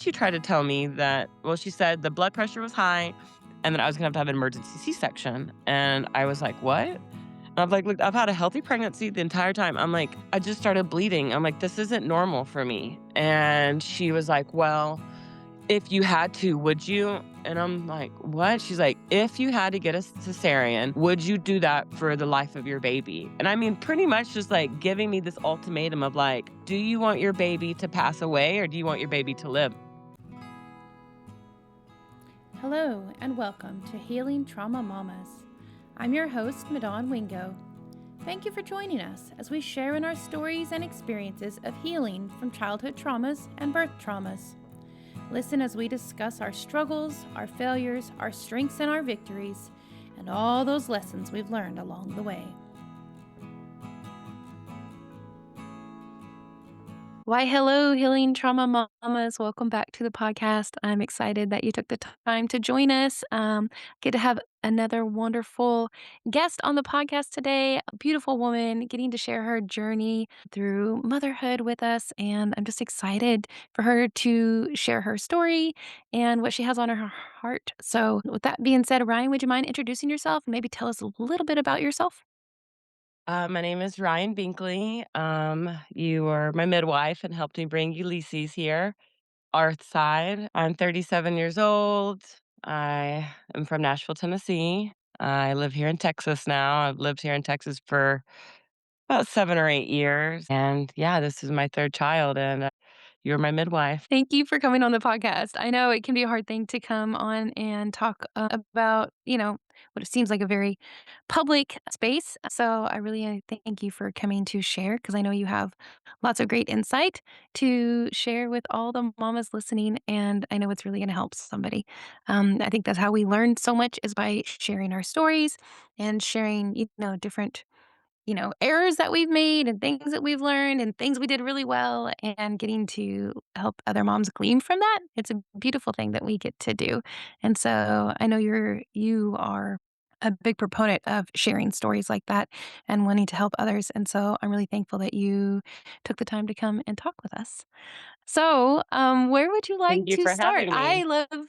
She tried to tell me that, well, she said the blood pressure was high and that I was gonna have an emergency C-section. And I was like, what? And I'm like, look, I've had a healthy pregnancy the entire time. I'm like, I just started bleeding. I'm like, this isn't normal for me. And she was like, well, if you had to, would you? And I'm like, what? She's like, if you had to get a cesarean, would you do that for the life of your baby? And I mean, pretty much just like giving me this ultimatum of like, do you want your baby to pass away or do you want your baby to live? Hello, and welcome to Healing Trauma Mamas. I'm your host, Midon Wingo. Thank you for joining us as we share in our stories and experiences of healing from childhood traumas and birth traumas. Listen as we discuss our struggles, our failures, our strengths, and our victories, and all those lessons we've learned along the way. Why, hello, Healing Trauma Mamas. Welcome back to the podcast. I'm excited that you took the time to join us. Get to have another wonderful guest on the podcast today, a beautiful woman getting to share her journey through motherhood with us. And I'm just excited for her to share her story and what she has on her heart. So, with that being said, Ryan, would you mind introducing yourself and maybe tell us a little bit about yourself? My name is Riane Binkley. You were my midwife and helped me bring Ulysses here, Earthside. I'm 37 years old. I am from Nashville, Tennessee. I live here in Texas now. I've lived here in Texas for about 7 or 8 years. And yeah, this is my third child, and you're my midwife. Thank you for coming on the podcast. I know it can be a hard thing to come on and talk about, what it seems like a very public space. So I really thank you for coming to share because I know you have lots of great insight to share with all the mamas listening. And I know it's really going to help somebody. I think that's how we learn so much is by sharing our stories and sharing, different errors that we've made and things that we've learned and things we did really well and getting to help other moms glean from that. It's a beautiful thing that we get to do. And so I know you are a big proponent of sharing stories like that and wanting to help others. And so I'm really thankful that you took the time to come and talk with us. So, where would you like Thank you to for start? having me. I love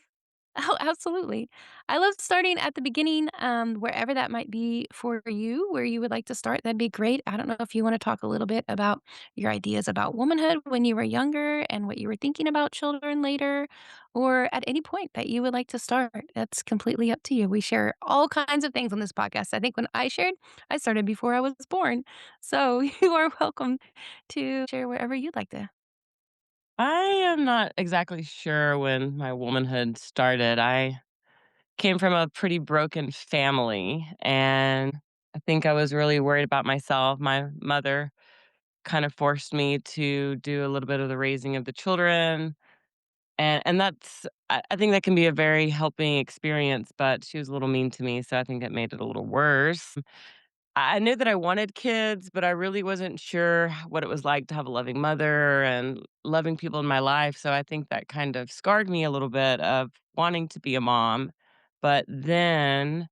Oh, absolutely. I love starting at the beginning, wherever that might be for you, where you would like to start, that'd be great. I don't know if you wanna talk a little bit about your ideas about womanhood when you were younger and what you were thinking about children later, or at any point that you would like to start. That's completely up to you. We share all kinds of things on this podcast. I think when I shared, I started before I was born. So you are welcome to share wherever you'd like to. I am not exactly sure when my womanhood started. I came from a pretty broken family, and I think I was really worried about myself. My mother kind of forced me to do a little bit of the raising of the children, and that's I think that can be a very helping experience, but she was a little mean to me, so I think that made it a little worse. I knew that I wanted kids, but I really wasn't sure what it was like to have a loving mother and loving people in my life, so I think that kind of scarred me a little bit of wanting to be a mom. But then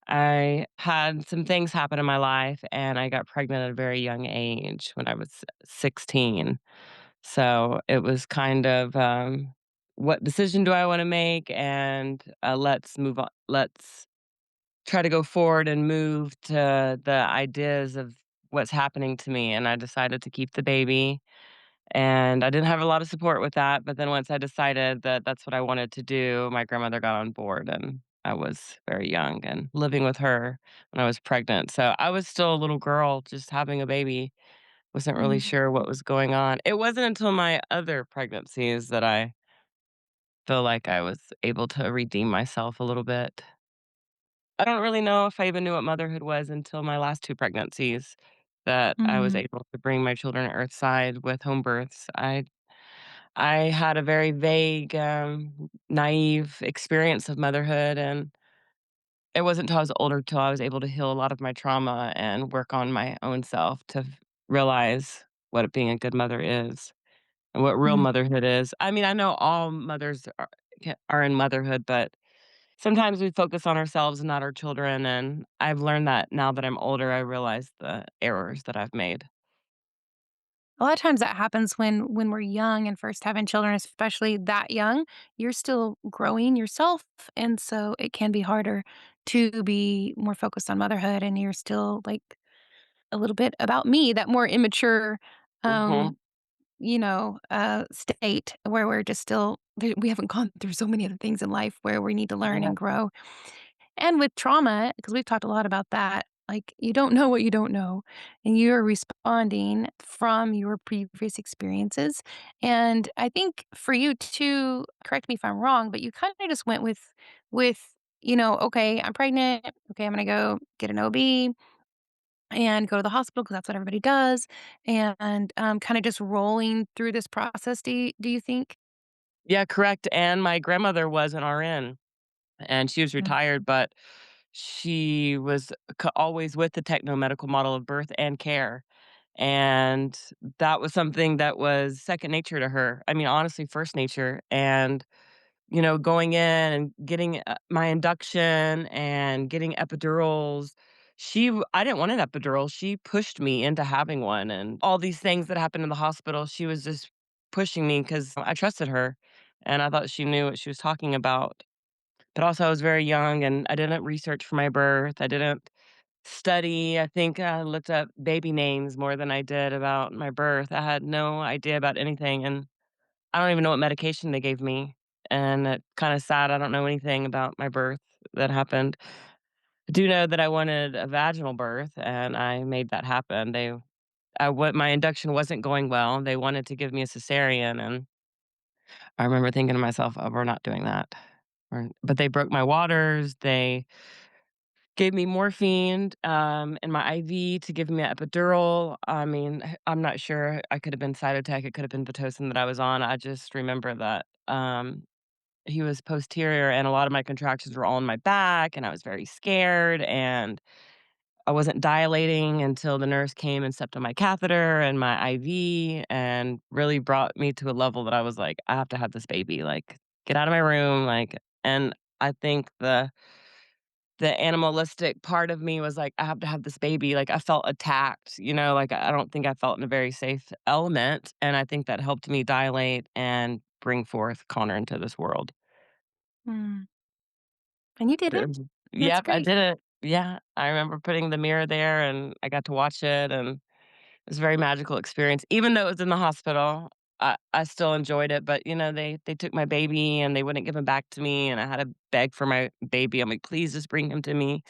I had some things happen in my life, and I got pregnant at a very young age when I was 16. So it was kind of, what decision do I wanna make? And, let's move on. Let's try to go forward and move to the ideas of what's happening to me, and I decided to keep the baby, and I didn't have a lot of support with that, but then once I decided that that's what I wanted to do, my grandmother got on board, and I was very young and living with her when I was pregnant, so I was still a little girl just having a baby, wasn't really Mhm. sure what was going on. It wasn't until my other pregnancies that I feel like I was able to redeem myself a little bit. I don't really know if I even knew what motherhood was until my last 2 pregnancies, that I was Mhm. able to bring my children earthside with home births. I had a very vague, naive experience of motherhood, and it wasn't till I was older till I was able to heal a lot of my trauma and work on my own self to realize what being a good mother is and what real Mhm. motherhood is. I mean, I know all mothers are in motherhood, but sometimes we focus on ourselves and not our children, and I've learned that now that I'm older, I realize the errors that I've made. A lot of times that happens when we're young and first having children, especially that young. You're still growing yourself, and so it can be harder to be more focused on motherhood, and you're still, like, a little bit about me, that more immature, Mhm. um, state where we're just still we haven't gone through so many other things in life where we need to learn Yeah. and grow. And with trauma, because we've talked a lot about that, like, you don't know what you don't know, and you're responding from your previous experiences. And I think for you too, correct me if I'm wrong, but you kinda just went with, "Okay, I'm pregnant. Okay, I'm gonna go get an OB and go to the hospital because that's what everybody does," and, kinda just rolling through this process, do you think? Yeah, correct, and my grandmother was an RN, and she was Mm, retired, but she was always with the techno-medical model of birth and care, and that was something that was second nature to her. I mean, honestly, first nature, and going in and getting, my induction and getting epidurals. I didn't want an epidural, she pushed me into having one, and all these things that happened in the hospital, she was just pushing me because I trusted her, and I thought she knew what she was talking about. But also, I was very young, and I didn't research for my birth, I didn't study. I think I looked up baby names more than I did about my birth. I had no idea about anything, and I don't even know what medication they gave me, and it's kinda sad I don't know anything about my birth that happened. I do know that I wanted a vaginal birth, and I made that happen. My induction wasn't going well, they wanted to give me a cesarean, and I remember thinking to myself, "Oh, we're not doing that." But they broke my waters, they gave me morphine, in my IV to give me an epidural. I mean, I'm not sure. I could have been Cytotec, it could have been Pitocin that I was on. I just remember that, he was posterior and a lot of my contractions were all in my back, and I was very scared, and I wasn't dilating until the nurse came and stepped on my catheter and my IV and really brought me to a level that I was like, "I have to have this baby, like, get out of my room," like, and I think the animalistic part of me was like, "I have to have this baby," like, I felt attacked, like, I don't think I felt in a very safe element, and I think that helped me dilate and bring forth Connor into this world. mm, and you did it. That's Yep, I great. did it. Yeah, I remember putting the mirror there, and I got to watch it, and it was a very magical experience. Even though it was in the hospital, I still enjoyed it, but, they took my baby, and they wouldn't give him back to me, and I had to beg for my baby. I'm like, "Please just bring him to me,"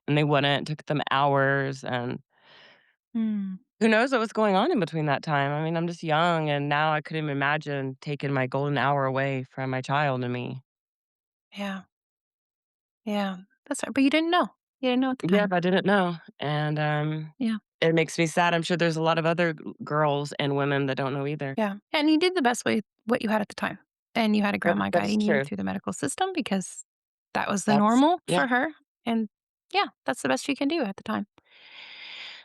and they wouldn't. It took them hours, and Mm, who knows what was going on in between that time. I mean, I'm just young, and now I couldn't imagine taking my golden hour away from my child and me. yeah. Yeah, that's right, but you didn't know. You didn't know at the Yep, time. I didn't know, and, Yeah, it makes me sad. I'm sure there's a lot of other girls and women that don't know either. yeah, and you did the best way what you had at the time, and you had a grandma That's guiding you true. through the medical system because that was the That's normal yeah. for her, and yeah, that's the best you can do at the time.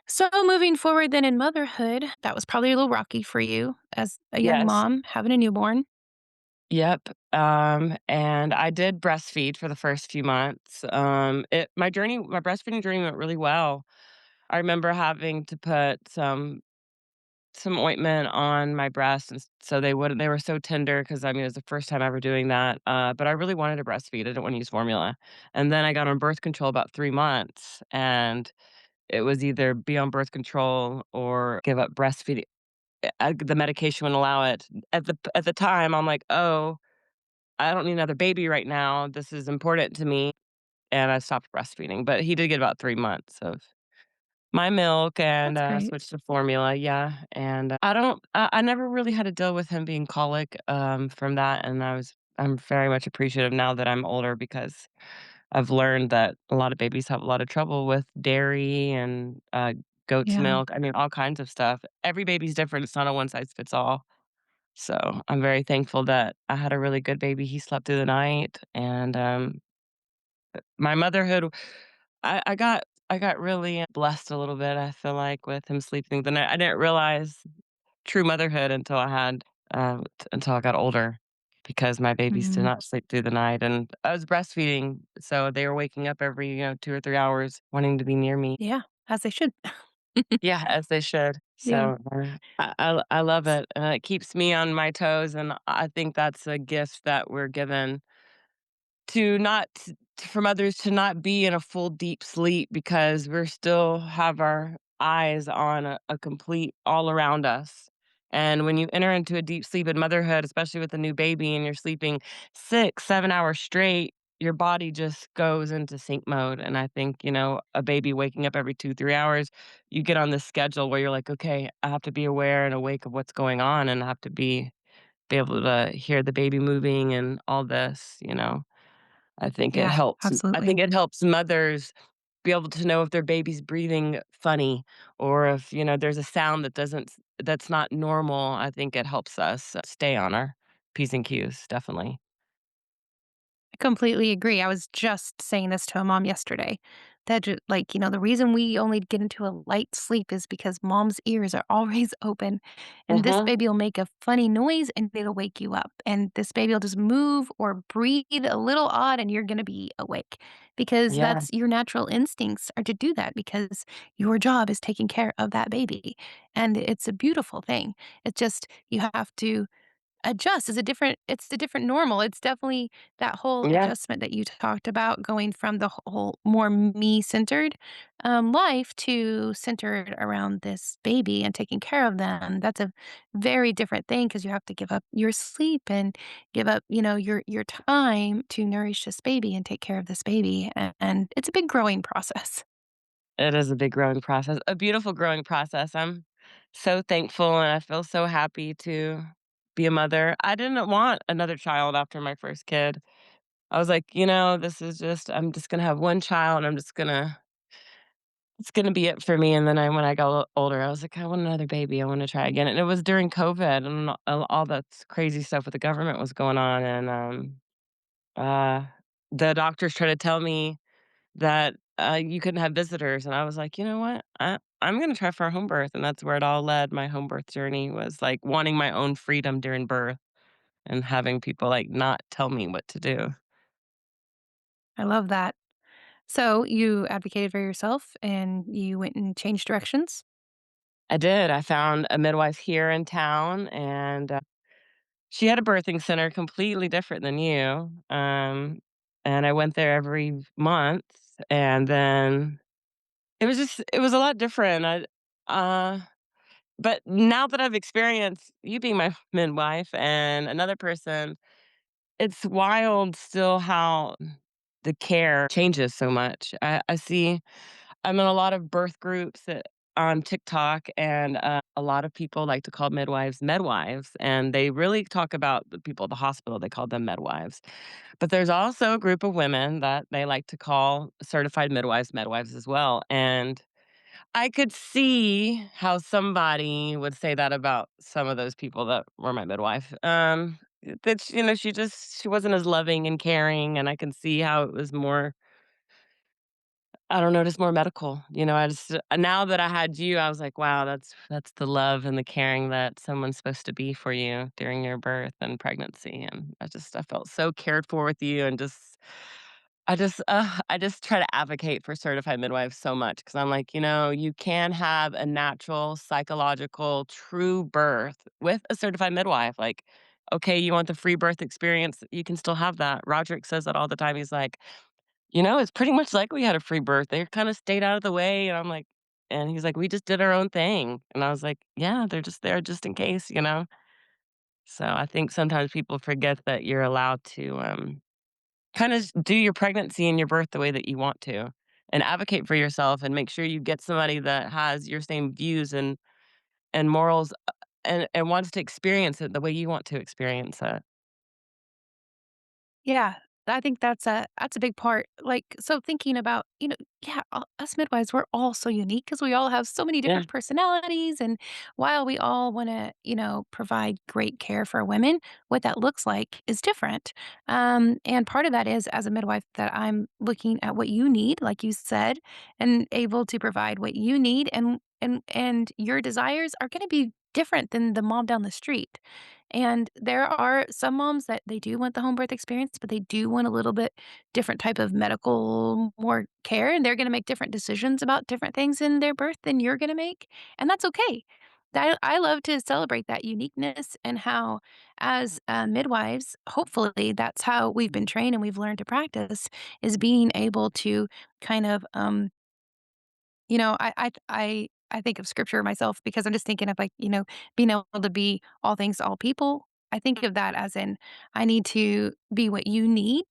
So moving forward then in motherhood, that was probably a little rocky for you as a young Yes. mom having a newborn. Yep, and I did breastfeed for the first few months. My breastfeeding journey went really well. I remember having to put some ointment on my breast, and so they were so tender because I mean, it was the first time ever doing that, but I really wanted to breastfeed, I didn't wanna use formula, and then I got on birth control about 3 months, and it was either be on birth control or give up breastfeeding. The medication wouldn't allow it. At the time, I'm like, "Oh, I don't need another baby right now. This is important to me," and I stopped breastfeeding, but he did get about 3 months of my milk and, That's great. switched to formula, yeah, and I never really had to deal with him being colic, from that, and I'm very much appreciative now that I'm older because I've learned that a lot of babies have a lot of trouble with dairy and, goat's Yeah. milk, I mean, all kinds of stuff. Every baby's different, it's not a one size fits all. So, I'm very thankful that I had a really good baby. He slept through the night, and, my motherhood, I got really blessed a little bit, I feel like, with him sleeping the night. I didn't realize true motherhood until I got older because my babies did Mhm. not sleep through the night, and I was breastfeeding, so they were waking up every, 2 or 3 hours wanting to be near me. Yeah, as they should. Yeah, as they should. Yeah. So, I love it, it keeps me on my toes, and I think that's a gift that we're given to not from others to not be in a full deep sleep because we're still have our eyes on a complete all around us. And when you enter into a deep sleep in motherhood, especially with a new baby and you're sleeping 6, 7 hours straight, your body just goes into sync mode. And I think, a baby waking up every 2, 3 hours, you get on this schedule where you're like, okay, I have to be aware and awake of what's going on and I have to be able to hear the baby moving and all this. Yeah, I absolutely. think it helps mothers be able to know if their baby's breathing funny or if, there's a sound that's not normal. I think it helps us stay on our P's and Q's, definitely. I completely agree. I was just saying this to a mom yesterday that, the reason we only get into a light sleep is because mom's ears are always open. And this Mhm. baby will make a funny noise and it'll wake you up. And this baby will just move or breathe a little odd and you're going to be awake because Yeah, that's your natural instincts are to do that because your job is taking care of that baby. And it's a beautiful thing. It's just, you have to adjust is a different it's a different normal. It's definitely that whole yeah. adjustment that you talked about going from the whole more me-centered, life to centered around this baby and taking care of them. That's a very different thing because you have to give up your sleep and give up, your time to nourish this baby and take care of this baby, and it's a big growing process. It is a big growing process, a beautiful growing process. I'm so thankful and I feel so happy to be a mother. I didn't want another child after my first kid. I was like, I'm just gonna have one child. It's gonna be it for me, and then when I got older, I was like, "I want another baby, I wanna try again," and it was during COVID and all that crazy stuff with the government was going on, and, uh, the doctors tried to tell me that, you couldn't have visitors, and I was like, "You know what? I'm gonna try for a home birth," and that's where it all led. My home birth journey was, like, wanting my own freedom during birth and having people, like, not tell me what to do. I love that. So you advocated for yourself and you went and changed directions? I did, I found a midwife here in town, and, she had a birthing center completely different than you, and I went there every month, and then it was a lot different. Uh but now that I've experienced you being my midwife and another person, it's wild still how the care changes so much. I see I'm in a lot of birth groups on TikTok, and a lot of people like to call midwives medwives, and they really talk about the people at the hospital. They call them medwives, but there's also a group of women that they like to call certified midwives medwives as well. And I could see how somebody would say that about some of those people that were my midwife. That she wasn't as loving and caring, and I can see how it was more I don't know, just more medical. I just now that I had you, I was like, wow, that's the love and the caring that someone's supposed to be for you during your birth and pregnancy. And I felt so cared for with you, and I just try to advocate for certified midwives so much because I'm like, you can have a natural, psychological, true birth with a certified midwife. Like, okay, you want the free birth experience, you can still have that. Roderick says that all the time. He's like, it's pretty much like we had a free birth. They kinda stayed out of the way, and I'm like and he's like, "We just did our own thing." And I was like, "Yeah, they're just there just in case?" So, I think sometimes people forget that you're allowed to, kinda do your pregnancy and your birth the way that you want to, and advocate for yourself, and make sure you get somebody that has your same views and morals, and wants to experience it the way you want to experience it. Yeah, I think that's a big part. Like, so thinking about, yeah, us midwives, we're all so unique because we all have so many Yeah, different personalities. And while we all want to, provide great care for women, what that looks like is different. And part of that is as a midwife that I'm looking at what you need, like you said, and able to provide what you need, and your desires are going to be different than the mom down the street. And there are some moms that they do want the home birth experience, but they do want a little bit different type of medical more care, and they're gonna make different decisions about different things in their birth than you're gonna make, and that's okay. I love to celebrate that uniqueness and how, as midwives, hopefully that's how we've been trained and we've learned to practice is being able to kind of I think of scripture myself because I'm just thinking of, like, being able to be all things to all people. I think of that as in, I need to be what you need,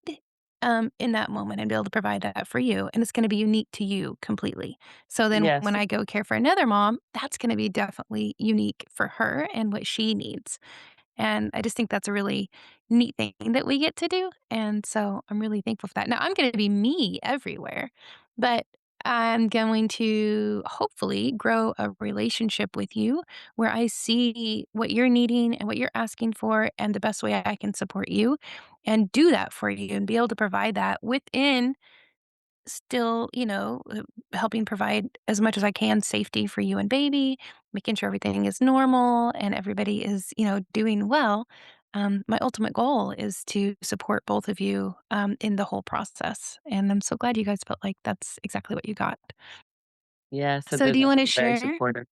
in that moment and be able to provide that for you, and it's gonna be unique to you completely. So then Yes. when I go care for another mom, that's gonna be definitely unique for her and what she needs. And I just think that's a really neat thing that we get to do, and so I'm really thankful for that. Now I'm gonna be me everywhere, but I'm going to hopefully grow a relationship with you where I see what you're needing and what you're asking for and the best way I can support you and do that for you and be able to provide that within still, helping provide as much as I can safety for you and baby, making sure everything is normal and everybody is, doing well. My ultimate goal is to support both of you in the whole process. And I'm so glad you guys felt like that's exactly what you got. Yes, it So, is do you want to very share supportive.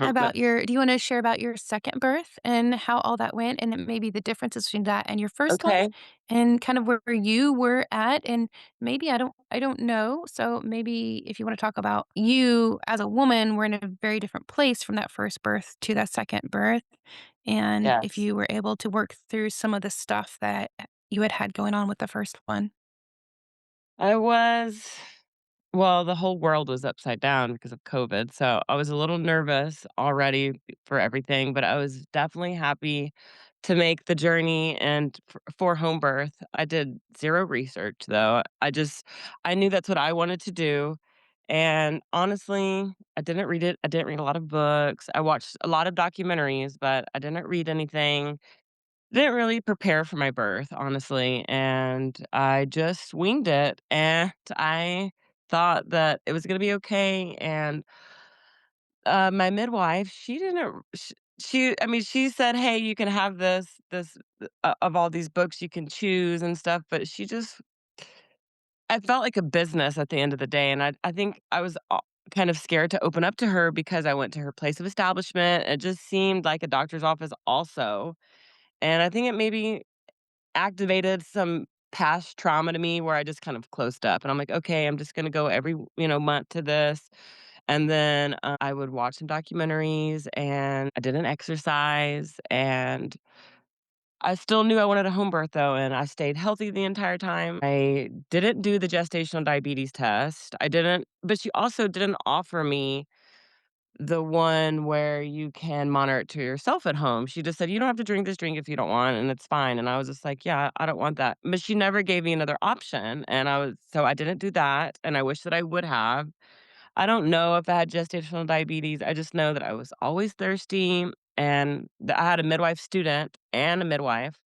The do you want to share about your second birth and how all that went and then maybe the differences between that and your first one okay. and kind of where you were at and maybe I don't know. So maybe if you want to talk about you as a woman, we're in a very different place from that first birth to that second birth. And if Yes. you were able to work through some of the stuff that you had going on with the first one. I was well, the whole world was upside down because of COVID, so I was a little nervous already for everything, but I was definitely happy to make the journey and for home birth. I did 0 research, though. I knew that's what I wanted to do, and honestly, I didn't read a lot of books. I watched a lot of documentaries, but I didn't read anything. Didn't really prepare for my birth, honestly, and I just winged it, and I thought that it was gonna be okay, and, my midwife, she didn't she I mean, she said, "Hey, you can have this, of all these books you can choose and stuff," but she just I felt like a business at the end of the day, and I think I was kind of scared to open up to her because I went to her place of establishment, it just seemed like a doctor's office also, and I think it maybe activated some past trauma to me where I just kind of closed up and I'm like, "Okay, I'm just gonna go every, month to this." And then, I would watch some documentaries and I didn't exercise and I still knew I wanted a home birth though, and I stayed healthy the entire time. I didn't do the gestational diabetes test. I didn't but she also didn't offer me the one where you can monitor it to yourself at home. She just said, "You don't have to drink this drink if you don't want, and it's fine." And I was just like, "Yeah, I don't want that." But she never gave me another option, and I didn't do that, and I wish that I would have. I don't know if I had gestational diabetes. I just know that I was always thirsty, and that I had a midwife student and a midwife.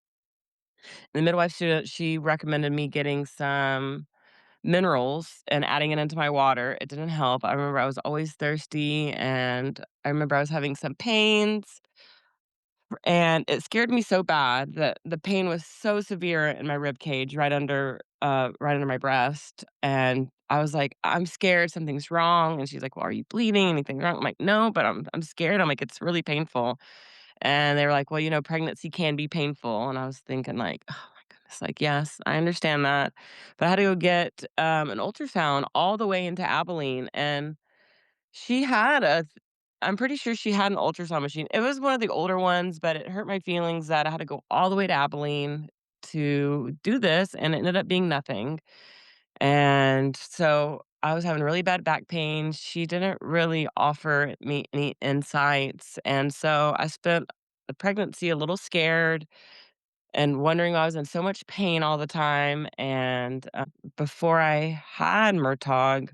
The midwife student, she recommended me getting some minerals and adding it into my water. It didn't help. I remember I was always thirsty, and I remember I was having some pains, and it scared me so bad that the pain was so severe in my rib cage right under my breast, and I was like, "I'm scared something's wrong," and she's like, "Well, are you bleeding? Anything wrong?" I'm like, "No, but I'm scared." I'm like, "It's really painful." And they were like, "Well, pregnancy can be painful." And I was thinking like, "Oh my goodness, like, yes, I understand that." But I had to go get, an ultrasound all the way into Abilene, and she had a I'm pretty sure she had an ultrasound machine. It was one of the older ones, but it hurt my feelings that I had to go all the way to Abilene to do this, and it ended up being nothing. And so I was having really bad back pain. She didn't really offer me any insights. And so I spent the pregnancy a little scared and wondering why I was in so much pain all the time. And before I had Murtagh,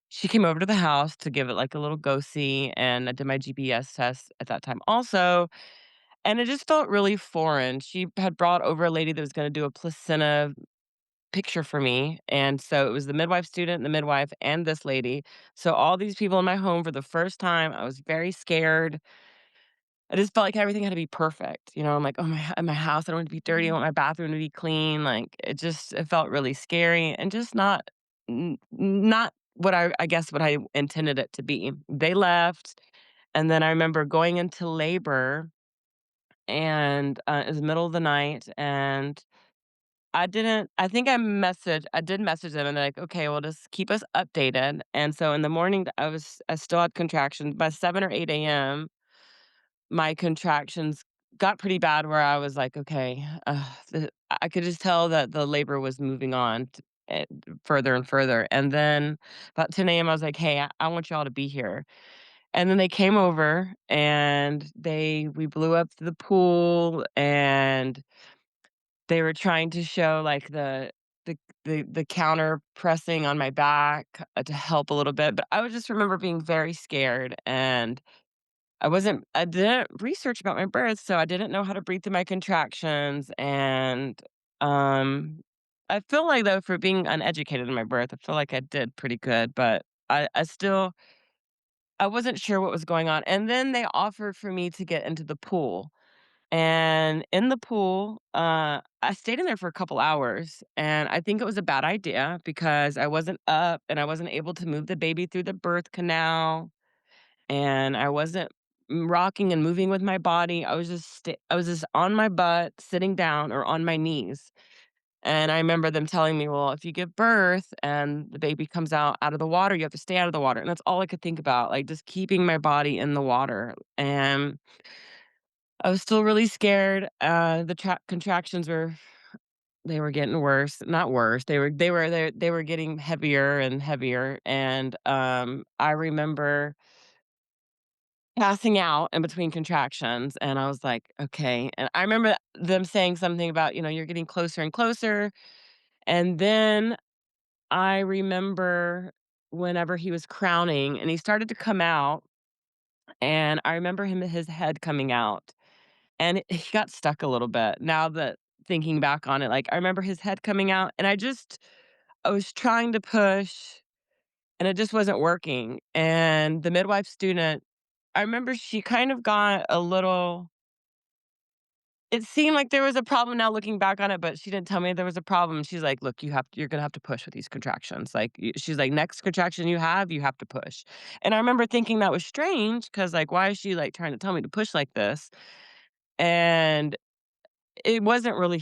she came over to the house to give it like a little go see. And I did my GPS test at that time also. And it just felt really foreign. She had brought over a lady that was going to do a placenta picture for me, and so it was the midwife student, the midwife, and this lady. So all these people in my home for the first time, I was very scared. I just felt like everything had to be perfect, I'm like, "Oh, my house, I don't want it to be dirty, I Mhm. want my bathroom to be clean," like, it felt really scary and just not what I guess what I intended it to be. They left, And then I remember going into labor, and, it was the middle of the night, and I think I did message them and they're like, "Okay, well, just keep us updated." And so in the morning, I still had contractions. By 7 or 8 a.m., my contractions got pretty bad where I was like, "Okay," I could just tell that the labor was moving on further and further. And then about 10 a.m., I was like, "Hey, I want y'all to be here." And then they came over and we blew up the pool, and they were trying to show, like, the counter pressing on my back, to help a little bit, but I would just remember being very scared, and I didn't research about my birth, so I didn't know how to breathe through my contractions, and, um, I feel like, though, for being uneducated in my birth, I feel like I did pretty good, but I still I wasn't sure what was going on, and then they offered for me to get into the pool. And in the pool, I stayed in there for a couple hours, and I think it was a bad idea because I wasn't up and I wasn't able to move the baby through the birth canal, and I wasn't rocking and moving with my body. I was just on my butt, sitting down or on my knees. And I remember them telling me, "Well, if you give birth and the baby comes out of the water, you have to stay out of the water." And that's all I could think about, like just keeping my body in the water. And I was still really scared. The contractions they were getting worse, not worse. They were getting heavier and heavier, and I remember passing out in between contractions, and I was like, "Okay." And I remember them saying something about, "You're getting closer and closer." And then I remember whenever he was crowning and he started to come out, and I remember his head coming out. And he got stuck a little bit. Now that thinking back on it, like, I remember his head coming out, and I was trying to push, and it just wasn't working. And the midwife student, I remember she kind of got a little it seemed like there was a problem now looking back on it, but she didn't tell me there was a problem. She's like, "Look, you're gonna have to push with these contractions." Like, she's like, "Next contraction you have to push." And I remember thinking that was strange because, like, why is she, like, trying to tell me to push like this? And he wasn't really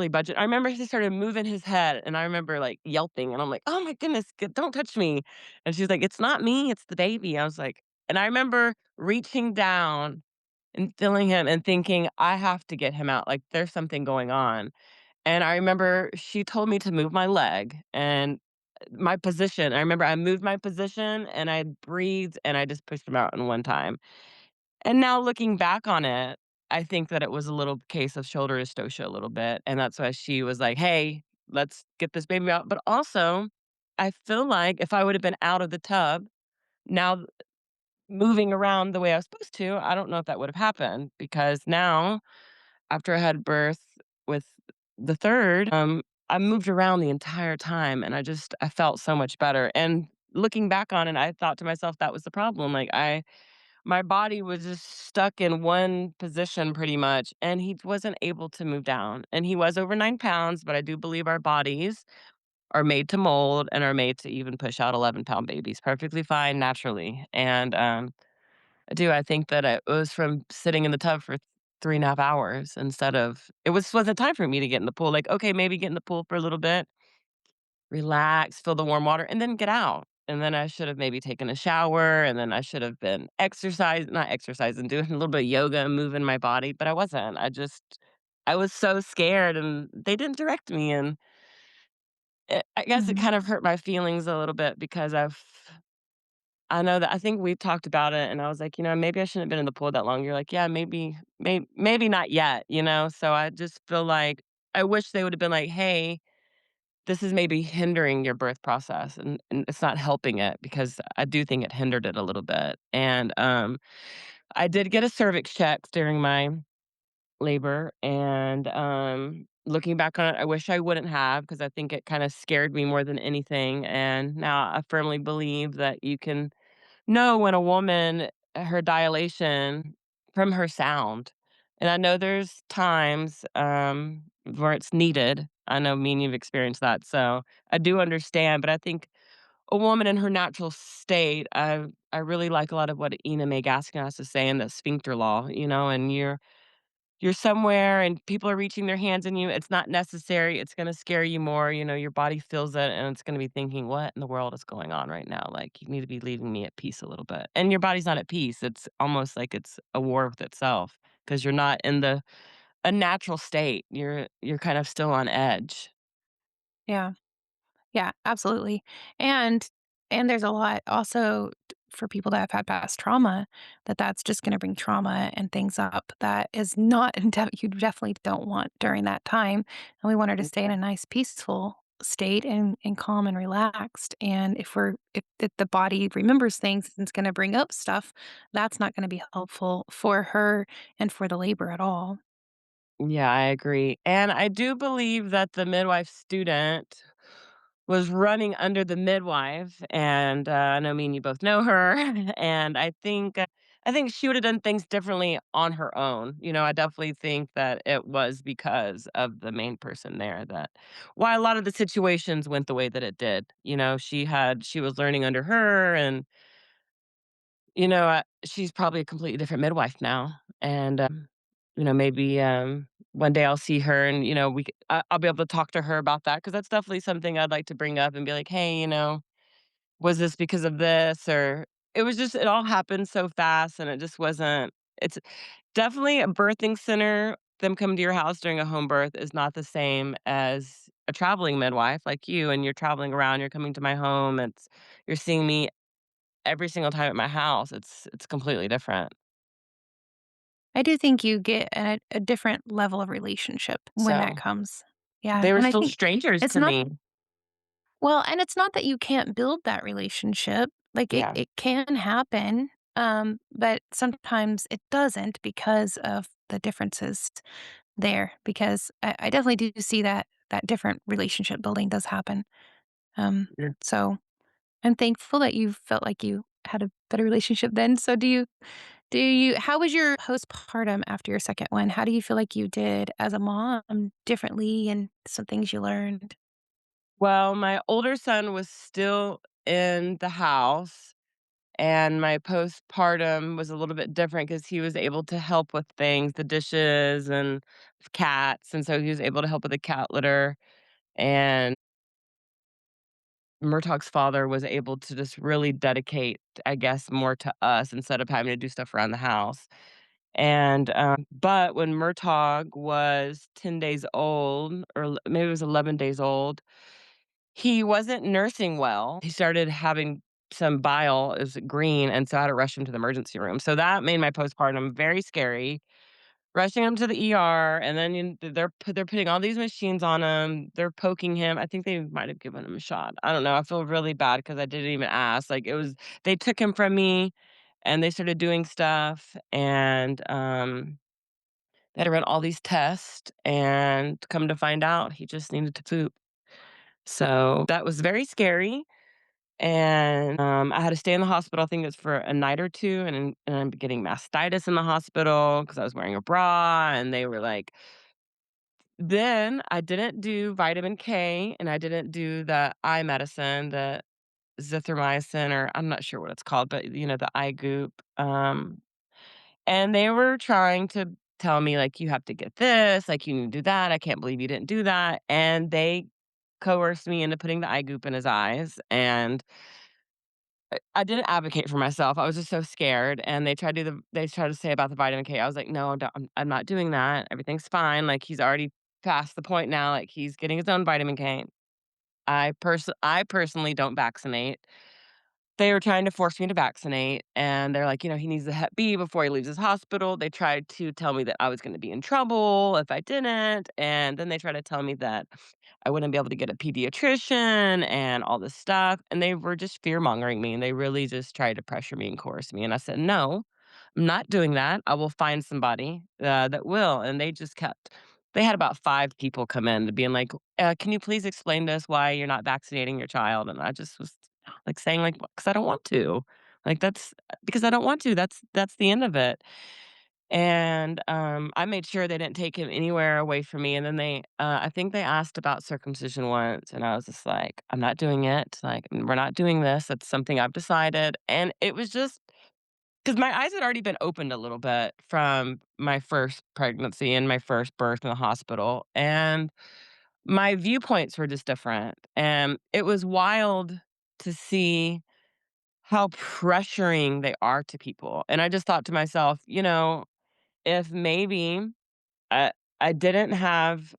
budget I remember he started moving his head, and I remember, like, yelping, and I'm like, "Oh my goodness, don't touch me." And she's like, "It's not me, it's the baby." I was like and I remember reaching down and feeling him and thinking, "I have to get him out, like, there's something going on." And I remember she told me to move my leg and my position. I remember I moved my position, and I breathed, and I just pushed him out in one time. And now looking back on it, I think that it was a little case of shoulder dystocia a little bit, and that's why she was like, "Hey, let's get this baby out." But also, I feel like if I would have been out of the tub, now moving around the way I was supposed to, I don't know if that would have happened because now, after I had birth with the 3rd, I moved around the entire time, and I felt so much better. And looking back on it, I thought to myself that was the problem. Like, my body was just stuck in one position pretty much, and he wasn't able to move down. And he was over 9 pounds, but I do believe our bodies are made to mold and are made to even push out 11-pound babies perfectly fine naturally. And, I think that it was from sitting in the tub for 3.5 hours instead of wasn't time for me to get in the pool. Like, okay, maybe get in the pool for a little bit, relax, feel the warm water, and then get out. And then I should have maybe taken a shower, and then I should have been not exercising, doing a little bit of yoga and moving my body, but I wasn't. I was so scared, and they didn't direct me, and I guess it Mhm. kind of hurt my feelings a little bit because I know that I think we talked about it, and I was like, maybe I shouldn't have been in the pool that long." You're like, "Yeah, maybe not yet," you know? So I just feel like I wish they would have been like, "Hey, this is maybe hindering your birth process, and it's not helping it," because I do think it hindered it a little bit. And I did get a cervix check during my labor, and looking back on it, I wish I wouldn't have because I think it kind of scared me more than anything. And now I firmly believe that you can know when a woman her dilation from her sound. And I know there's times, where it's needed. I know me and you've experienced that, so I do understand, but I think a woman in her natural state, I really like a lot of what Ina May Gaskin has to say in the sphincter law, and you're somewhere and people are reaching their hands in you. It's not necessary. It's gonna scare you more. Your body feels it and it's gonna be thinking, "What in the world is going on right now? Like, you need to be leaving me at peace a little bit." And your body's not at peace. It's almost like it's a war with itself because 'cause you're not in a natural state. You're kind of still on edge. Yeah. Yeah, absolutely. And and there's a lot also for people that have had past trauma that's just going to bring trauma and things up that is not you definitely don't want during that time. And we want her to stay in a nice peaceful state and calm and relaxed. And if the body remembers things and it's going to bring up stuff, that's not going to be helpful for her and for the labor at all. Yeah, I agree. And I do believe that the midwife student was running under the midwife, and, I know me and you both know her, and I think she would've done things differently on her own. I definitely think that it was because of the main person there that why a lot of the situations went the way that it did. She was learning under her, and, she's probably a completely different midwife now, and, maybe, one day I'll see her and, I'll be able to talk to her about that because that's definitely something I'd like to bring up and be like, "Hey, was this because of this?" Or it all happened so fast and it just wasn't it's definitely a birthing center, them coming to your house during a home birth is not the same as a traveling midwife like you, and you're traveling around, you're coming to my home, you're seeing me every single time at my house. It's completely different. I do think you get a different level of relationship when that So, comes. Yeah, they were and I still think strangers it's to not me. well, and it's not that you can't build that relationship, like, Yeah. it can happen, but sometimes it doesn't because of the differences there, because I definitely do see that different relationship building does happen, Yeah. so I'm thankful that you felt like you had a better relationship then, so do you how was your postpartum after your second one? How do you feel like you did as a mom differently and some things you learned? Well, my older son was still in the house, and my postpartum was a little bit different because he was able to help with things, the dishes and cats, and so he was able to help with the cat litter, and Murtaugh's father was able to just really dedicate, I guess, more to us instead of having to do stuff around the house, and, but when Murtaugh was 10 days old, or maybe it was 11 days old, he wasn't nursing well. He started having some bile, it was green, and so I had to rush him to the emergency room. So that made my postpartum very scary. Rushing him to the ER, and then they're putting all these machines on him. They're poking him. I think they might have given him a shot. I don't know. I feel really bad because I didn't even ask. Like, they took him from me, and they started doing stuff, and they had to run all these tests, and come to find out, he just needed to poop. So that was very scary. And, I had to stay in the hospital, I think it was for a night or 2, and I'm getting mastitis in the hospital because I was wearing a bra, and they were like then I didn't do vitamin K, and I didn't do the eye medicine, the zithromycin, or I'm not sure what it's called, but, the eye goop, and they were trying to tell me, like, "You have to get this, like, you need to do that, I can't believe you didn't do that," and they coerced me into putting the eye goop in his eyes, and I didn't advocate for myself. I was just so scared, and they tried to say about the vitamin K. I was like, "No, I'm not doing that. Everything's fine. Like, he's already past the point now. Like, he's getting his own vitamin K." I personally don't vaccinate. They were trying to force me to vaccinate, and they're like, "He needs the Hep B before he leaves his hospital." They tried to tell me that I was gonna be in trouble if I didn't, and then they tried to tell me that I wouldn't be able to get a pediatrician and all this stuff, and they were just fear-mongering me, and they really just tried to pressure me and coerce me, and I said, "No, I'm not doing that. I will find somebody, that will," and they had about 5 people come in to being like, "Can you please explain to us why you're not vaccinating your child?" And I just was like saying like, "'Cause I don't want to." Like, that's because I don't want to, that's the end of it. And, I made sure they didn't take him anywhere away from me, and then I think they asked about circumcision once, and I was just like, "I'm not doing it, like, we're not doing this, it's something I've decided," and it was just because my eyes had already been opened a little bit from my first pregnancy and my first birth in the hospital, and my viewpoints were just different, and it was wild to see how pressuring they are to people, and I just thought to myself, if maybe I I didn't have,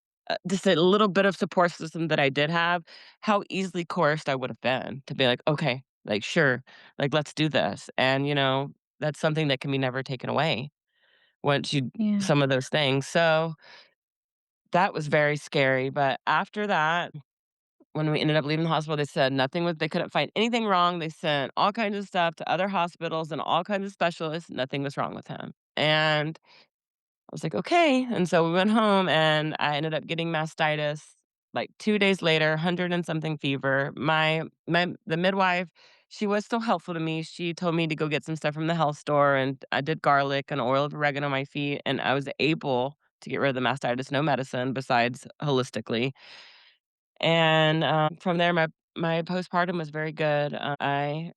just a little bit of support system that I did have, how easily coerced I would have been to be like, "Okay, like, sure, like, let's do this," and, that's something that can be never taken away once you Yeah. some of those things, so that was very scary, but after that, when we ended up leaving the hospital, they said they couldn't find anything wrong, they sent all kinds of stuff to other hospitals and all kinds of specialists, nothing was wrong with him, and I was like, "Okay," and so we went home, and I ended up getting mastitis, like, 2 days later, 100 and something fever. The midwife, she was still helpful to me. She told me to go get some stuff from the health store, and I did garlic and oil of oregano on my feet, and I was able to get rid of the mastitis, no medicine besides holistically. And, from there, my postpartum was very good. I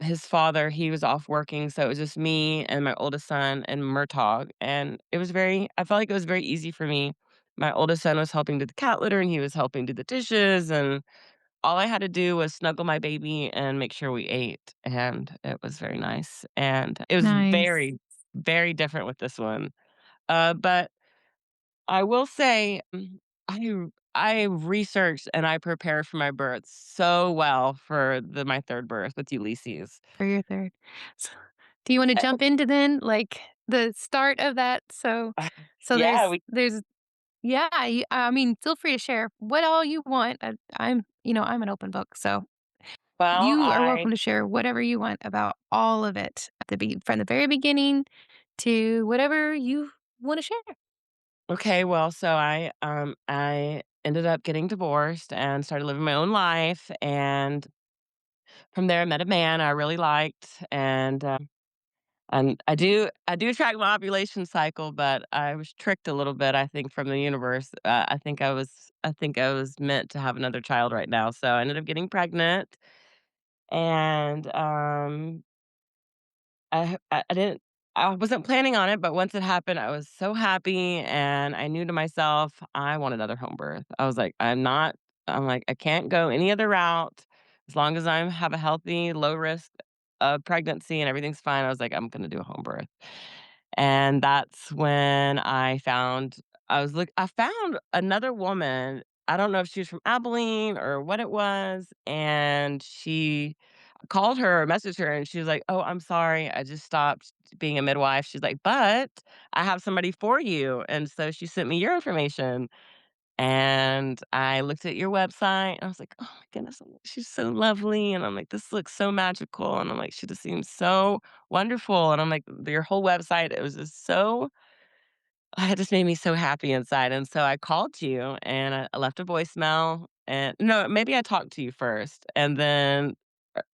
his father, he was off working, so it was just me and my oldest son and Murtaugh, and I felt like it was very easy for me. My oldest son was helping do the cat litter, and he was helping do the dishes, and all I had to do was snuggle my baby and make sure we ate, and it was very nice, and it was Nice. very, very different with this one. But I will say, I researched and I prepared for my birth so well for my 3rd birth with Ulysses. For your 3rd. So, do you wanna Uh, jump into then, like, the start of that? So yeah, there's yeah, I mean, feel free to share what all you want. I'm an open book, so well, you are I welcome to share whatever you want about all of it at from the very beginning to whatever you wanna share. okay, well, so I ended up getting divorced and started living my own life, and from there, I met a man I really liked, and I do track my ovulation cycle, but I was tricked a little bit, I think, from the universe. I think I was meant to have another child right now, so I ended up getting pregnant, and, I didn't I wasn't planning on it, but once it happened, I was so happy, and I knew to myself, I want another home birth. I'm like, "I can't go any other route as long as I have a healthy, low risk, pregnancy and everything's fine." I was like, "I'm gonna do a home birth." And that's when I found another woman, I don't know if she was from Abilene or what it was, and she called her or messaged her, and she was like, "Oh, I'm sorry, I just stopped being a midwife." She's like, "But I have somebody for you." And so she sent me your information, and I looked at your website, and I was like, "Oh my goodness, she's so lovely." And I'm like, "This looks so magical." And I'm like, "She just seems so wonderful." And I'm like, "Your whole website, it was just so it just made me so happy inside." And so I called you, and I left a voicemail, and no, maybe I talked to you first, and then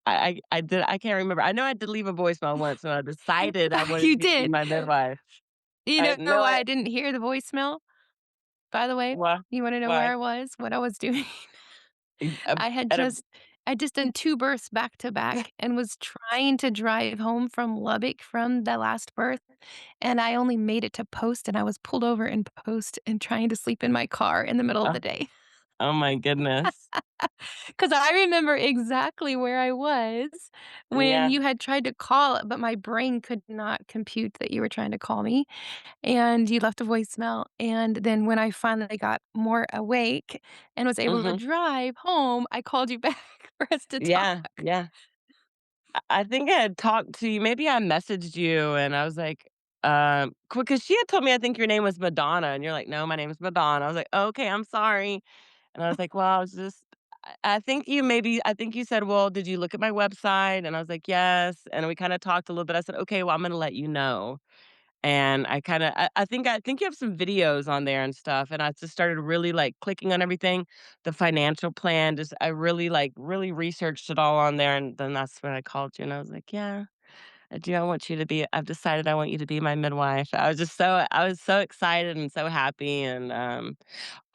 I can't remember. I know I did leave a voicemail once when I decided I wanted You you to be did. my midwife. You I know know why I I didn't hear the voicemail, by the way? Why? You wanna know where Why? I was? What I was doing? I had At a just I'd just done 2 births back to back and was trying to drive home from Lubbock from the last birth, and I only made it to Post, and I was pulled over in Post and trying to sleep in my car in the middle of oh the day. oh my goodness. 'Cause I remember exactly where I was when Yeah, you had tried to call, but my brain could not compute that you were trying to call me, and you left a voicemail, and then when I finally got more awake and was able to mhm. drive home, I called you back for us to talk. Yeah, yeah. I think I had talked to you, maybe I messaged you, and I was like, because she had told me I think your name was Madonna, and you're like, "No, my name is Madonna." I was like, "Okay, I'm sorry." And I was like, "Well, I was just." I think you said, "Well, did you look at my website?" And I was like, "Yes." And we kinda talked a little bit. I said, "Okay, well, I'm gonna let you know." And I think you have some videos on there and stuff, and I just started really, like, clicking on everything. The financial plan, I really, like, really researched it all on there, and then that's when I called you, and I was like, "Yeah." do I want you to be I've decided I want you to be my midwife." I was so excited and so happy, and,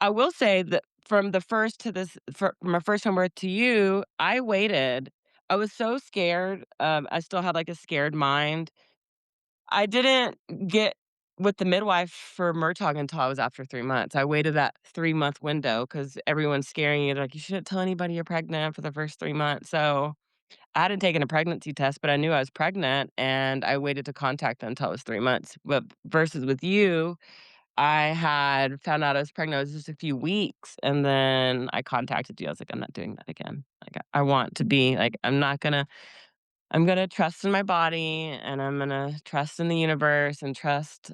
I will say that from the first to this from my first home birth to you, I waited. I was so scared, I still had, like, a scared mind. I didn't get with the midwife for Murtagh until I was after 3 months. I waited that 3-month window because everyone's scaring you, like, "You shouldn't tell anybody you're pregnant for the first 3 months." So, I hadn't taken a pregnancy test, but I knew I was pregnant, and I waited to contact them until it was 3 months. But versus with you, I had found out I was pregnant, it was just a few weeks, and then I contacted you. I was like, "I'm not doing that again." Like, I want to be like, I'm gonna trust in my body, and I'm gonna trust in the universe and trust,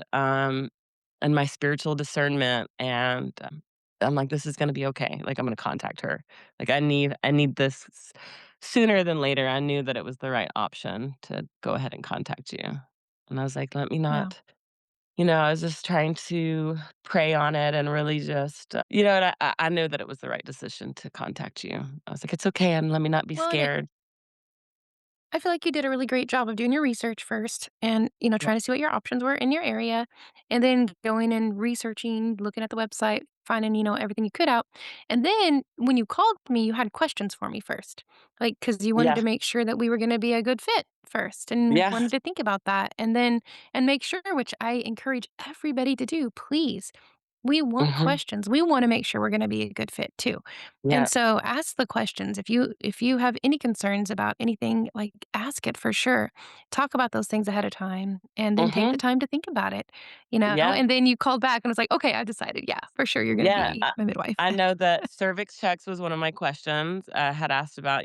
in my spiritual discernment, and, I'm like, "This is gonna be okay." Like, I'm gonna contact her. Like, I need this sooner than later. I knew that it was the right option to go ahead and contact you. And I was like, "Let me Yeah. not." I was just trying to pray on it and really just, and I knew that it was the right decision to contact you. I was like, "It's okay, and let me not be Well, and scared." I feel like you did a really great job of doing your research first and, you know, Yep. trying to see what your options were in your area and then going and researching, looking at the website, finding, everything you could out. And then when you called me, you had questions for me first. Like, because you wanted Yeah. to make sure that we were going to be a good fit first and Yeah. wanted to think about that. And make sure, which I encourage everybody to do, please. We want Mhm. questions. We want to make sure we're going to be a good fit too. And Yeah. so ask the questions. If you have any concerns about anything, like ask it for sure. Talk about those things ahead of time and then take the Mhm. time to think about it, you know? Yeah. And then you called back and was like, "Okay, I've decided. Yeah, for sure you're going to Yeah. be my midwife." I know that cervix checks was one of my questions. I had asked about,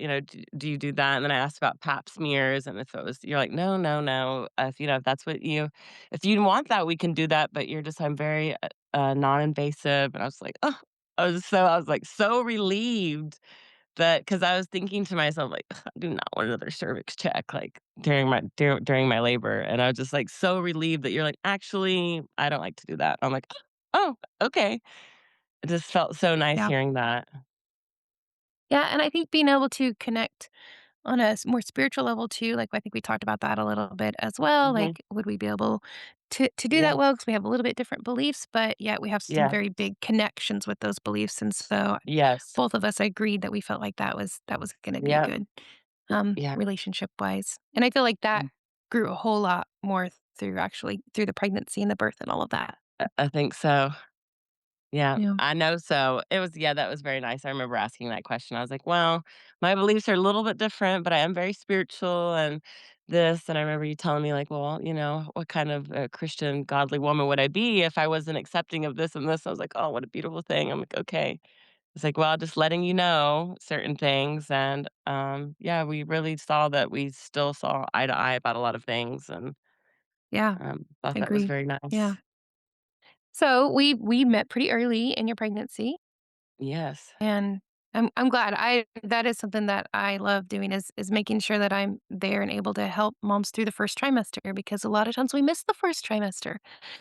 do you do that? And then I asked about pap smears, and if it was you're like, "No, no, no. If that's what if you want that, we can do that, but I'm very, non-invasive." And I was like, "Oh." I was, like, so relieved that because I was thinking to myself, like, "Ugh, I do not want another cervix check, like, during my labor." And I was just, like, so relieved that you're like, "Actually, I don't like to do that." I'm like, "Oh, okay." It just felt so nice Yeah. hearing that. Yeah, and I think being able to connect on a more spiritual level too, like, I think we talked about that a little bit as well, Mhm. like, would we be able to do Yeah. that well? Because we have a little bit different beliefs, but yet we have some Yeah. very big connections with those beliefs, and so Yes. both of us agreed that we felt like that was gonna be Yeah. good, Yeah. relationship-wise, and I feel like that Mm. grew a whole lot more through the pregnancy and the birth and all of that. I think so. Yeah, Yeah. I know so. That was very nice. I remember asking that question. I was like, "Well, my beliefs are a little bit different, but I am very spiritual and this." And I remember you telling me like, "Well, what kind of Christian godly woman would I be if I wasn't accepting of this and this?" I was like, "Oh, what a beautiful thing." I'm like, "Okay." It's like, "Well, just letting you know certain things." And yeah, we really saw that we still saw eye to eye about a lot of things, and Yeah, thought that was agreed. very Yeah. nice. So, we met pretty early in your pregnancy. Yes. And I'm glad. I that is something that I love doing is making sure that I'm there and able to help moms through the first trimester because a lot of times we miss the first trimester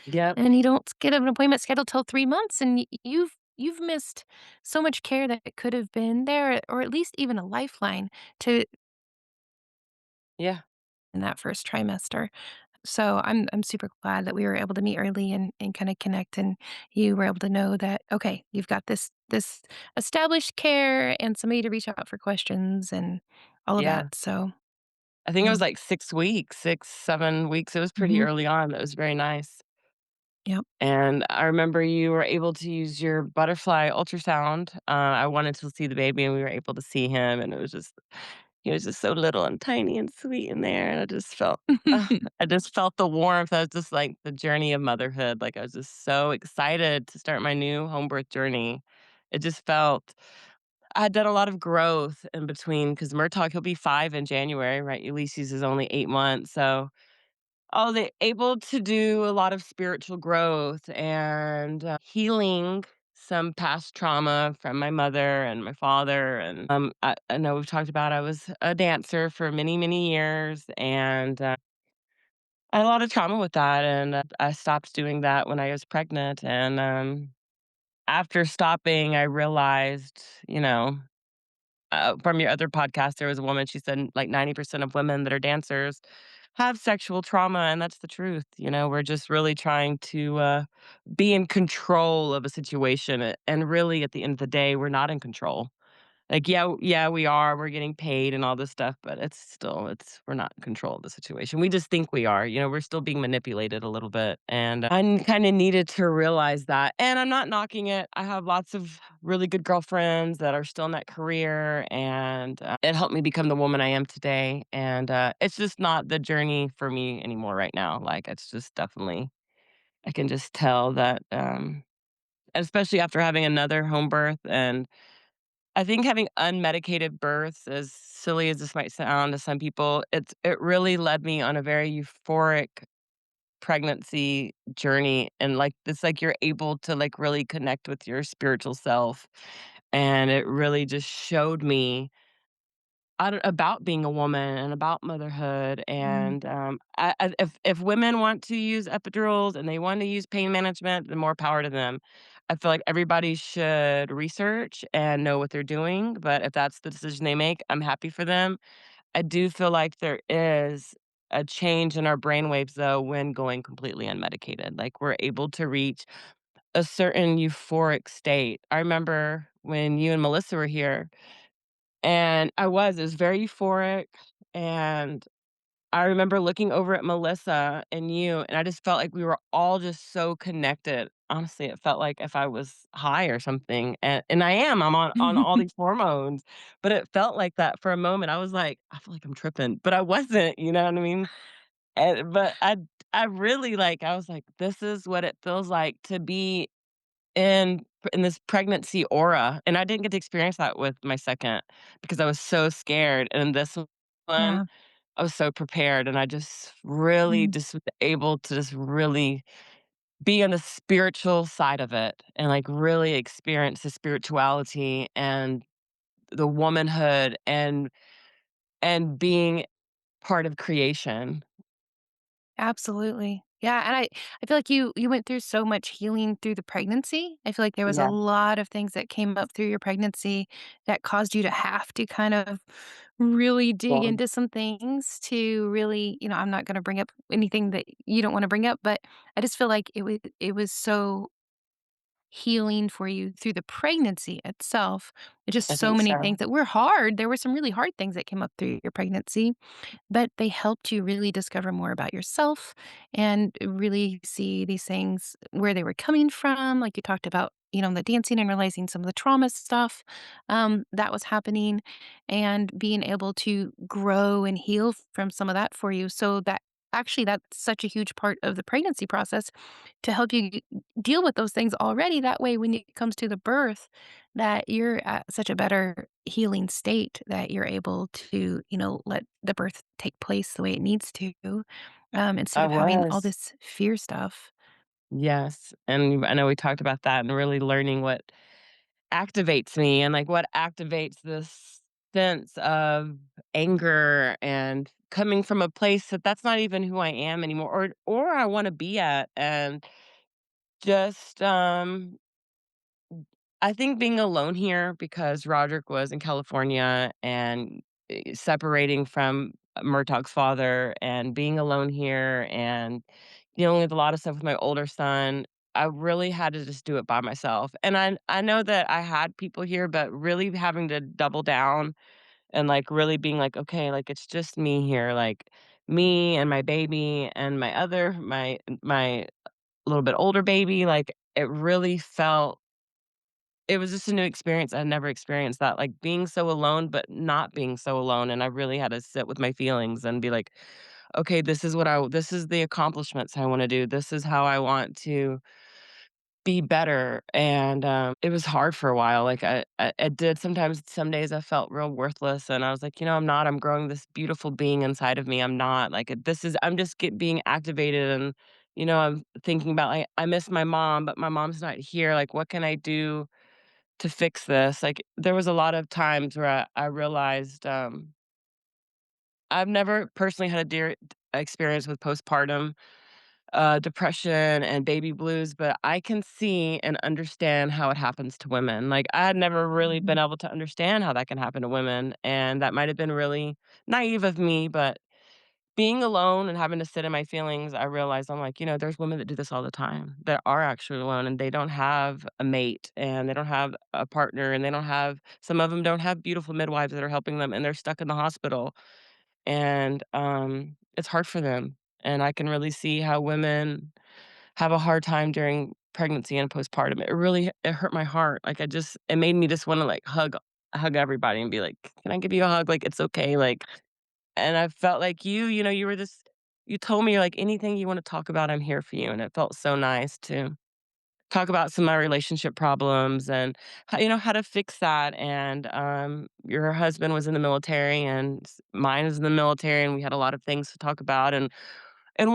Yep. and you don't get an appointment scheduled till 3 months and you've missed so much care that could have been there or at least even a lifeline to Yeah. in that first trimester. So I'm super glad that we were able to meet early and kind of connect and you were able to know that okay, you've got this established care and somebody to reach out for questions and all of Yeah. that. So I think it yeah. was like 6 weeks, 6, 7 weeks. It was pretty Mhm. early on. That was very nice. Yep. And I remember you were able to use your butterfly ultrasound. I wanted to see the baby, and we were able to see him, and he was just so little and tiny and sweet in there, and I just felt the warmth. I was just like the journey of motherhood. Like I was just so excited to start my new home birth journey. It just felt I had done a lot of growth in between because Murtagh, he'll be 5 in January, right? Ulysses is only 8 months, so they able to do a lot of spiritual growth and, healing some past trauma from my mother and my father, and, I know we've talked about I was a dancer for many, many years, and, I had a lot of trauma with that, and, I stopped doing that when I was pregnant, and, after stopping, I realized, from your other podcast, there was a woman, she said, like, 90% of women that are dancers have sexual trauma, and that's the truth. We're just really trying to be in control of a situation, and really, at the end of the day, we're not in control. Like, yeah, we are. We're getting paid and all this stuff, but it's we're not in control of the situation. We just think we are. We're still being manipulated a little bit, and I kind of needed to realize that. And I'm not knocking it. I have lots of really good girlfriends that are still in that career, and it helped me become the woman I am today. And it's just not the journey for me anymore right now. Like, it's just definitely, I can just tell that, especially after having another home birth. And I think having unmedicated births, as silly as this might sound to some people, it really led me on a very euphoric pregnancy journey, and, like, it's like you're able to, like, really connect with your spiritual self, and it really just showed me I don't about being a woman and about motherhood. Mm, And, if women want to use epidurals and they want to use pain management, then more power to them. I feel like everybody should research and know what they're doing, but if that's the decision they make, I'm happy for them. I do feel like there is a change in our brainwaves, though, when going completely unmedicated. Like, we're able to reach a certain euphoric state. I remember when you and Melissa were here, and it was very euphoric, and I remember looking over at Melissa and you, and I just felt like we were all just so connected. Honestly, it felt like if I was high or something, and I am, I'm on all these hormones, but it felt like that for a moment. I was like, "I feel like I'm tripping," but I wasn't, you know what I mean? But I really, like, I was like, "This is what it feels like to be in this pregnancy aura," and I didn't get to experience that with my 2nd because I was so scared, and this one, yeah. I was so prepared, and I just really Mm, just was able to just really be on the spiritual side of it and, like, really experience the spirituality and the womanhood and being part of creation. absolutely. Yeah, and I feel like you went through so much healing through the pregnancy. I feel like there was a Yeah, lot of things that came up through your pregnancy that caused you to have to kind of really dig well, into some things to really, I'm not gonna bring up anything that you don't wanna bring up, but I just feel like it was so healing for you through the pregnancy itself. I Just so think many so. things that were hard. There were some really hard things that came up through your pregnancy, but they helped you really discover more about yourself and really see these things where they were coming from. Like you talked about, the dancing and realizing some of the trauma stuff that was happening and being able to grow and heal from some of that for you. So that actually, that's such a huge part of the pregnancy process to help you deal with those things already. That way, when it comes to the birth, that you're at such a better healing state that you're able to, let the birth take place the way it needs to, instead I of having all was. this fear stuff. Yes, and I know we talked about that and really learning what activates me and, like, what activates this sense of anger and coming from a place that that's not even who I am anymore, or I wanna be at. And just, I think being alone here because Roderick was in California and, separating from Murtaugh's father and being alone here and dealing with a lot of stuff with my older son, I really had to just do it by myself. And I know that I had people here, but really having to double down and, like, really being like, "Okay, like, it's just me here, like, me and my baby and my little bit older baby," like, it was just a new experience. I had never experienced that, like, being so alone, but not being so alone, and I really had to sit with my feelings and be like, "Okay, this is the accomplishments I wanna do. This is how I want to be better." And, it was hard for a while. Like, I did sometimes some days I felt real worthless, and I was like, I'm not. I'm growing this beautiful being inside of me. I'm not. Like, I'm just being activated. And, I'm thinking about, like, I miss my mom, but my mom's not here. Like, what can I do to fix this? Like, there was a lot of times where I realized, I've never personally had a dear experience with postpartum depression and baby blues, but I can see and understand how it happens to women. Like, I had never really been Mhm. able to understand how that can happen to women, and that might have been really naive of me, but being alone and having to sit in my feelings, I realized I'm like, there's women that do this all the time that are actually alone and they don't have a mate and they don't have a partner and they don't have some of them don't have beautiful midwives that are helping them and they're stuck in the hospital and it's hard for them. And I can really see how women have a hard time during pregnancy and postpartum. It hurt my heart. Like it made me just want to like hug everybody and be like, "Can I give you a hug? Like it's okay." Like and I felt like you were this you told me, you're like, "Anything you wanna talk about, I'm here for you," and it felt so nice to talk about some of my relationship problems and how to fix that, and, your husband was in the military and mine is in the military, and we had a lot of things to talk about and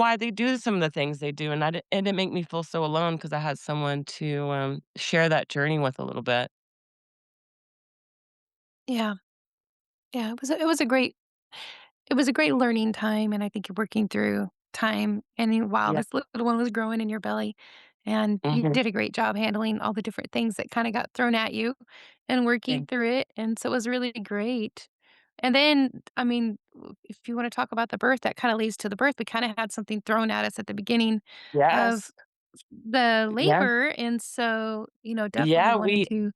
why they do some of the things they do, and it didn't make me feel so alone because I had someone to, share that journey with a little bit. Yeah. Yeah, it was a great learning time, and I think you're working through time, and then while Yeah. this little one was growing in your belly, and you Mhm. did a great job handling all the different things that kinda got thrown at you and working Thank through it, and so it was really great. And then, I mean, if you wanna talk about the birth, that kinda leads to the birth. We kinda had something thrown at us at the beginning of Yes. the Yeah. labor, and so, definitely Yeah, wanted we to.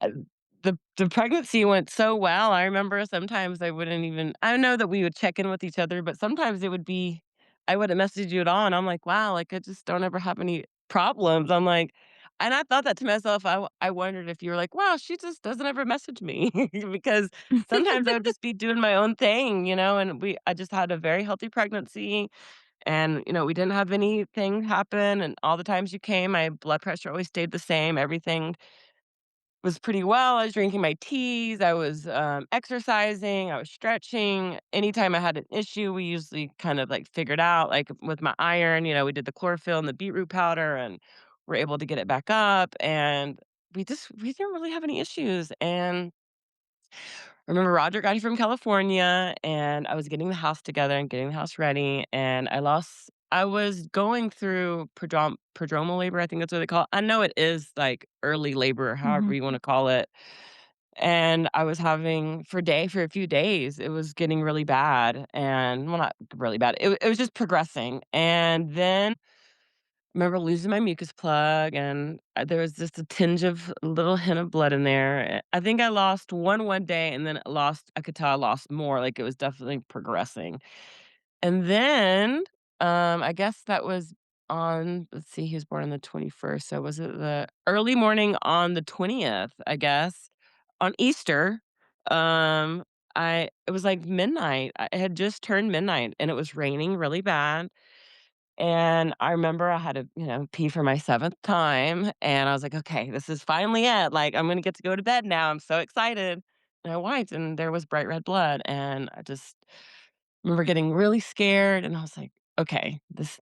the pregnancy went so well. I remember sometimes I know that we would check in with each other, but sometimes it would be I wouldn't message you at all, and I'm like, "Wow, like, I just don't ever have any problems." I'm like and I thought that to myself, I wondered if you were like, "Wow, she just doesn't ever message me." Because sometimes I would just be doing my own thing, and I just had a very healthy pregnancy, and, we didn't have anything happen, and all the times you came, my blood pressure always stayed the same, everything was pretty well. I was drinking my teas, I was, exercising, I was stretching. Anytime I had an issue, we usually kind of, like, figured out, like, with my iron, we did the chlorophyll and the beetroot powder, and we're able to get it back up, and we didn't really have any issues, and I remember Roger got here from California, and I was getting the house together and getting the house ready, and I was going through prodromal labor, I think that's what they call it. I know it is, like, early labor, however Mhm. you wanna call it, and I was having for a few days, it was getting really bad, and well, not really bad, it was just progressing, and then remember losing my mucus plug, and, there was just a tinge of a little hint of blood in there. I think I lost one day, and then I could tell I lost more, like, it was definitely progressing. And then, I guess that was on let's see, he was born on the 21st, so was it the early morning on the 20th, I guess, on Easter, um, it was, like, midnight. It had just turned midnight, and it was raining really bad. And I remember I had to, pee for my 7th time, and I was like, "Okay, this is finally it, like, I'm gonna get to go to bed now, I'm so excited." And I wiped, and there was bright red blood, and I just remember getting really scared, and I was like, "Okay, that's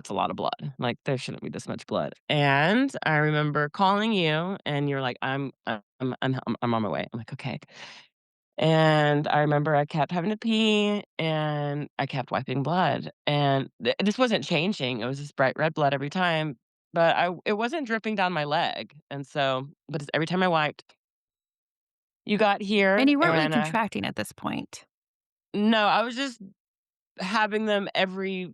a lot of blood, like, there shouldn't be this much blood." And I remember calling you, and you're like, I'm on my way." I'm like, "Okay." And I remember I kept having to pee, and I kept wiping blood, and it just wasn't changing, it was just bright red blood every time, but it wasn't dripping down my leg, and so but it's every time I wiped, you got And here, you weren't really and contracting at this point. no, I was just having them every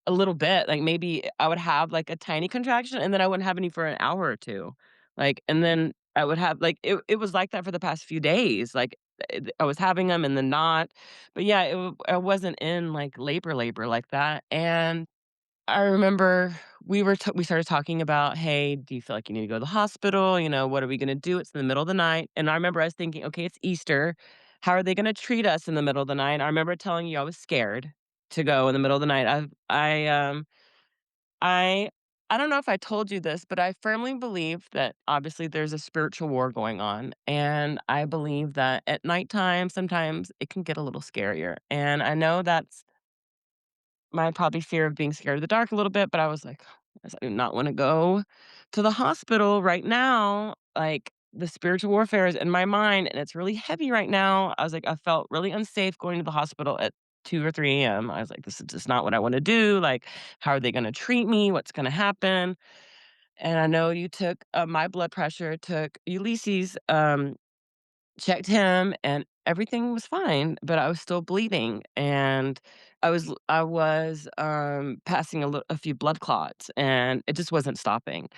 a little bit, like, maybe I would have, like, a tiny contraction, and then I wouldn't have any for an hour or 2, like, and then I would have it was like that for the past few days, like, I was having them and then not, but yeah, I wasn't in, like, labor like that, and I remember we started talking about, "Hey, do you feel like you need to go to the hospital? What are we gonna do? It's in the middle of the night." And I remember I was thinking, "Okay, it's Easter. How are they gonna treat us in the middle of the night?" I remember telling you I was scared to go in the middle of the night. I I don't know if I told you this, but I firmly believe that obviously there's a spiritual war going on, and I believe that at nighttime, sometimes it can get a little scarier, and I know that's my probably fear of being scared of the dark a little bit, but I was like, I do not wanna go to the hospital right now, like, the spiritual warfare is in my mind, and it's really heavy right now. I was like, I felt really unsafe going to the hospital at 2 or 3 AM. I was like, "This is just not what I wanna do, like, how are they gonna treat me? What's gonna happen?" And I know you took, my blood pressure took Ulysses, checked him, and everything was fine, but I was still bleeding, and I was passing a few blood clots, and it just wasn't stopping.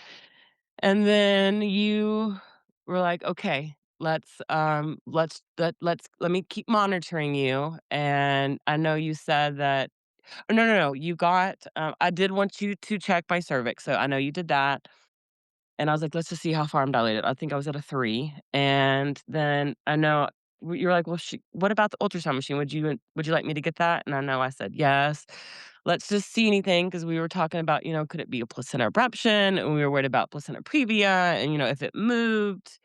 And then you were like, "Okay, let me keep monitoring you." And I know you said that oh, no, no, no, you got, I did want you to check my cervix, so I know you did that. And I was like, "Let's just see how far I'm dilated." I think I was at a 3, and then I know you were like, "Well, what about the ultrasound machine? Would you like me to get that?" And I know I said, "Yes. Let's just see anything," because we were talking about, could it be a placenta abruption? And we were worried about placenta previa and, if it moved.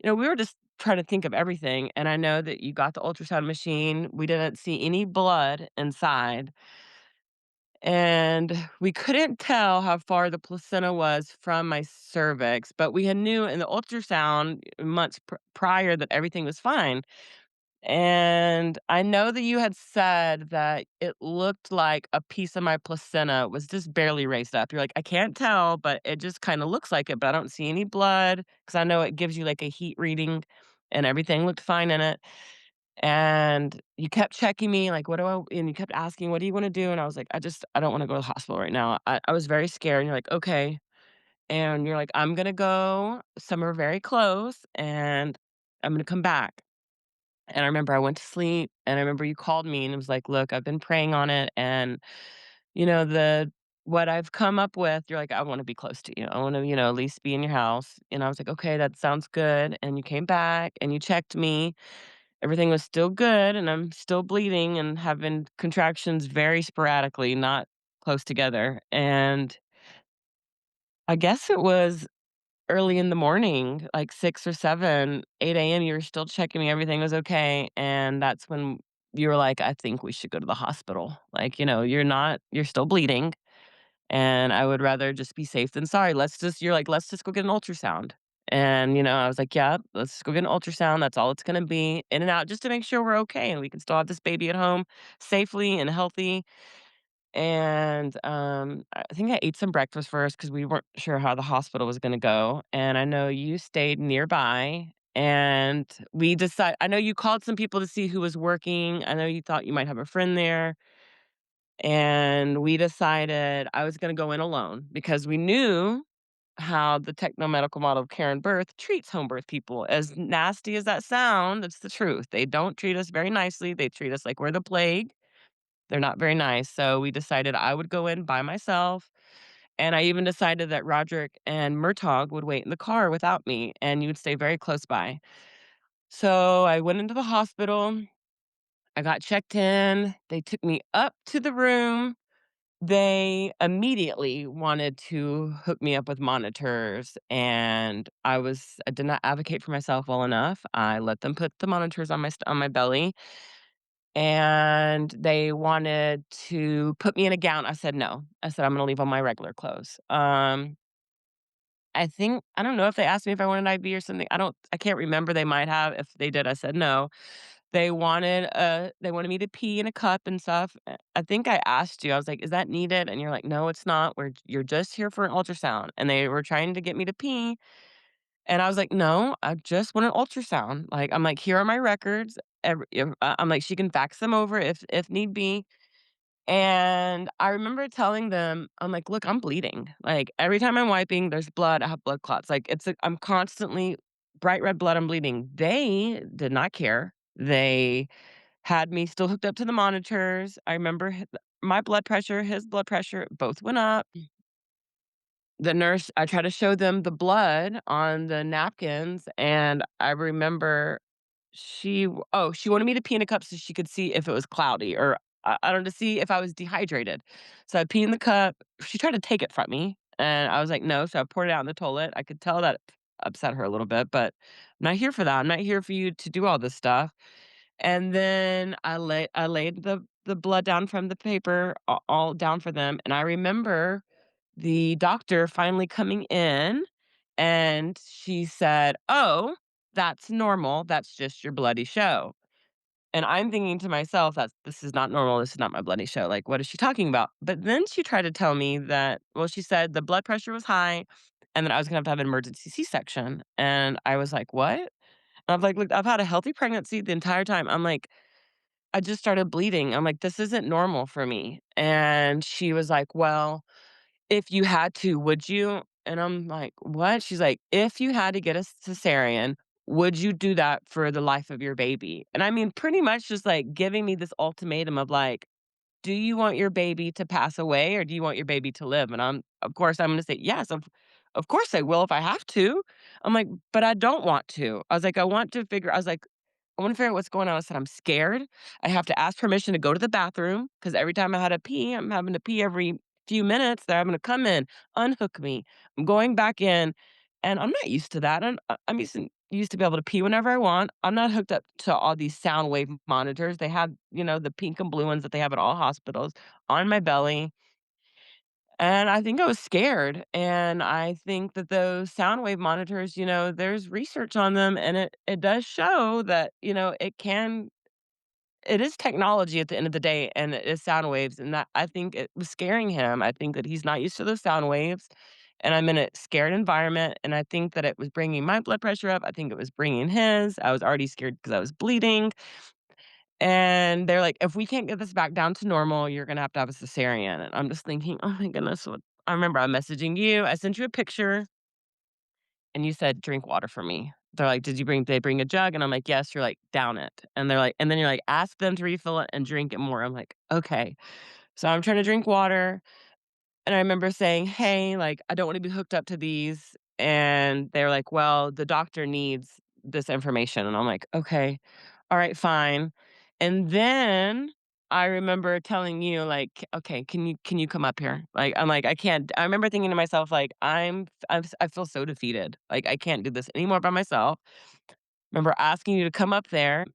We were just trying to think of everything, and I know that you got the ultrasound machine. We didn't see any blood inside. And we couldn't tell how far the placenta was from my cervix, but we had knew in the ultrasound months prior that everything was fine. And I know that you had said that it looked like a piece of my placenta was just barely raised up. You're like, I can't tell, but it just kind of looks like it, but I don't see any blood because I know it gives you like a heat reading and everything looked fine in it. And you kept checking me, like, and you kept asking, "What do you wanna do?" And I was like, I don't wanna go to the hospital right now." I was very scared, and you're like, "Okay." And you're like, "I'm gonna go somewhere very close, and I'm gonna come back." And I remember I went to sleep, and I remember you called me, and it was like, "Look, I've been praying on it, and, the what I've come up with," you're like, "I wanna be close to you. I wanna, at least be in your house." And I was like, "Okay, that sounds good." And you came back, and you checked me. Everything was still good, and I'm still bleeding and having contractions very sporadically, not close together, and I guess it was early in the morning, like 6 or 7, 8 a.m., you were still checking me, everything was okay, and that's when you were like, "I think we should go to the hospital." Like, you're still bleeding, and I would rather just be safe than sorry. You're like, "Let's just go get an ultrasound." And, I was like, "Yeah, let's just go get an ultrasound. That's all it's gonna be, in and out, just to make sure we're okay and we can still have this baby at home safely and healthy." And I think I ate some breakfast first because we weren't sure how the hospital was gonna go. And I know you stayed nearby, and I know you called some people to see who was working. I know you thought you might have a friend there. And we decided I was gonna go in alone because we knew how the techno-medical model of care and birth treats home birth people. As nasty as that sound, it's the truth. They don't treat us very nicely. They treat us like we're the plague. They're not very nice. So we decided I would go in by myself. And I even decided that Roderick and Murtaugh would wait in the car without me, and you would stay very close by. So I went into the hospital. I got checked in. They took me up to the room. They immediately wanted to hook me up with monitors, and I did not advocate for myself well enough. I let them put the monitors on on my belly, and they wanted to put me in a gown. I said, "No." I said, "I'm gonna leave on my regular clothes." I don't know if they asked me if I wanted an IV or something. I can't remember, they might have. If they did, I said no. They wanted me to pee in a cup and stuff. I think I asked you, I was like, "Is that needed?" And you're like, "No, it's not. You're just here for an ultrasound." And they were trying to get me to pee, and I was like, "No, I just want an ultrasound." Like, I'm like, "Here are my records." I'm like, "She can fax them over if need be." And I remember telling them, I'm like, "Look, I'm bleeding. Like, every time I'm wiping, there's blood. I have blood clots. Like, I'm constantly bright red blood. I'm bleeding." They did not care. They had me still hooked up to the monitors. I remember my blood pressure, his blood pressure, both went up. The nurse, I tried to show them the blood on the napkins, and I remember she wanted me to pee in a cup so she could see if it was cloudy, or I don't know, to see if I was dehydrated. So I pee in the cup. She tried to take it from me, and I was like, "No." So I poured it out in the toilet. I could tell that upset her a little bit, but I'm not here for that. I'm not here for you to do all this stuff. And then I laid the blood down from the paper all down for them, and I remember the doctor finally coming in, and she said, "Oh, that's normal. That's just your bloody show." And I'm thinking to myself that this is not normal. This is not my bloody show. Like, what is she talking about? But then she tried to tell me that, well, she said the blood pressure was high and that I was going to have an emergency C-section. And I was like, what? I'm like, "Look, I've had a healthy pregnancy the entire time." I'm like, "I just started bleeding." I'm like, "This isn't normal for me." And she was like, "Well, if you had to, would you?" And I'm like, "What?" She's like, "If you had to get a cesarean, would you do that for the life of your baby?" And I mean, pretty much just, like, giving me this ultimatum of, like, "Do you want your baby to pass away or do you want your baby to live?" And of course, I'm gonna say, "Yes, of course I will if I have to." I'm like, "But I don't want to." I was like, I was like, "I wanna figure out what's going on." I said, "I'm scared. I have to ask permission to go to the bathroom because every time I had to pee, I'm having to pee every few minutes. They're having to come in, unhook me. I'm going back in, and I'm not used to that. I'm used to be able to pee whenever I want. I'm not hooked up to all these sound wave monitors. They have, the pink and blue ones that they have at all hospitals on my belly, and I think I was scared, and I think that those sound wave monitors, there's research on them, and it does show that, it is technology at the end of the day, and it is sound waves, and that I think it was scaring him. I think that he's not used to those sound waves, and I'm in a scared environment, and I think that it was bringing my blood pressure up. I think it was bringing his. I was already scared because I was bleeding, and they're like, "If we can't get this back down to normal, you're gonna have a cesarean." And I'm just thinking, "Oh my goodness, what." I remember I messaging you. I sent you a picture, and you said, "Drink water for me." They're like, Did they bring a jug?" And I'm like, "Yes." You're like, "Down it." And they're like, and then you're like, "Ask them to refill it and drink it more." I'm like, "Okay." So I'm trying to drink water, and I remember saying, "Hey, like, I don't wanna be hooked up to these." And they're like, "Well, the doctor needs this information." And I'm like, "Okay. Alright, fine." And then I remember telling you, like, "Okay, can you come up here?" Like, I'm like, "I can't." I remember thinking to myself, like, I feel so defeated. Like, I can't do this anymore by myself. Remember asking you to come up there,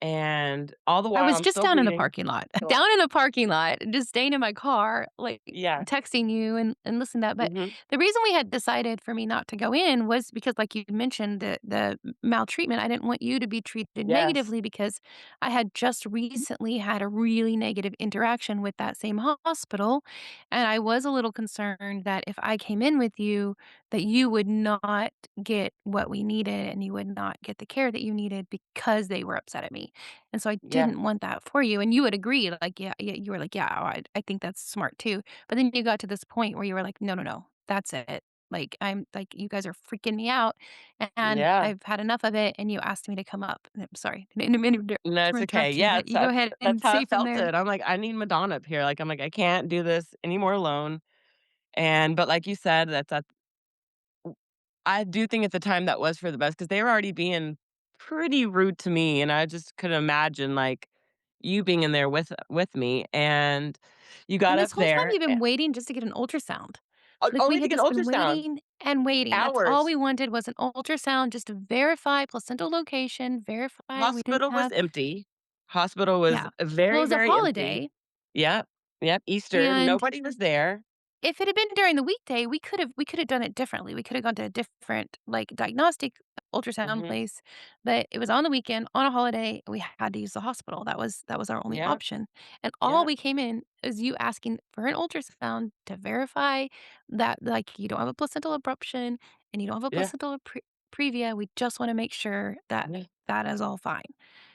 and all the I while was I'm just still down in the bleeding. parking lot, down in the parking lot, just staying in my car, like, Yeah. texting you and listen to that, but Mhm. the reason we had decided for me not to go in was because, like you mentioned, the maltreatment. I didn't want you to be treated Yes. negatively because I had just recently had a really negative interaction with that same hospital, and I was a little concerned that if I came in with you, that you would not get what we needed and you would not get the care that you needed because they were upset at me. And so I Yeah. didn't want that for you, and you would agree, like, yeah, you were like, "Yeah, I think that's smart too." But then you got to this point where you were like, "No, no, no, that's it. Like, I'm like, you guys are freaking me out, and Yeah. I've had enough of it, and you asked me to come up." I'm sorry, didn't mean No, to it's okay. interrupt you, Yeah, but you go ahead that's and how I see from felt there. it. I'm like, "I need Madonna up here." Like, I'm like, "I can't do this anymore alone." But like you said, that's I do think at the time that was for the best because they were already being pretty rude to me, and I just couldn't imagine, like, you being in there with me, and you got And up this whole time there, you've been waiting just to get an ultrasound. Like, we only to had get an just been ultrasound. waiting and waiting. That's all Hours. we wanted was an ultrasound just to verify placental location, verify we didn't Hospital was have. empty. Hospital was Yeah. Well, it very, was a very empty. holiday, Yep. Yep, Easter, and nobody was there. if it had been during the weekday, we could have done it differently. We could have gone to a different, like, diagnostic ultrasound Mhm. place, but it was on the weekend, on a holiday, we had to use the hospital. That was our only Yep, option, and all yep, we came in is you asking for an ultrasound to verify that, like, you don't have a placental abruption and you don't have a yeah, placental previa. We just wanna make sure that yeah. that is all fine,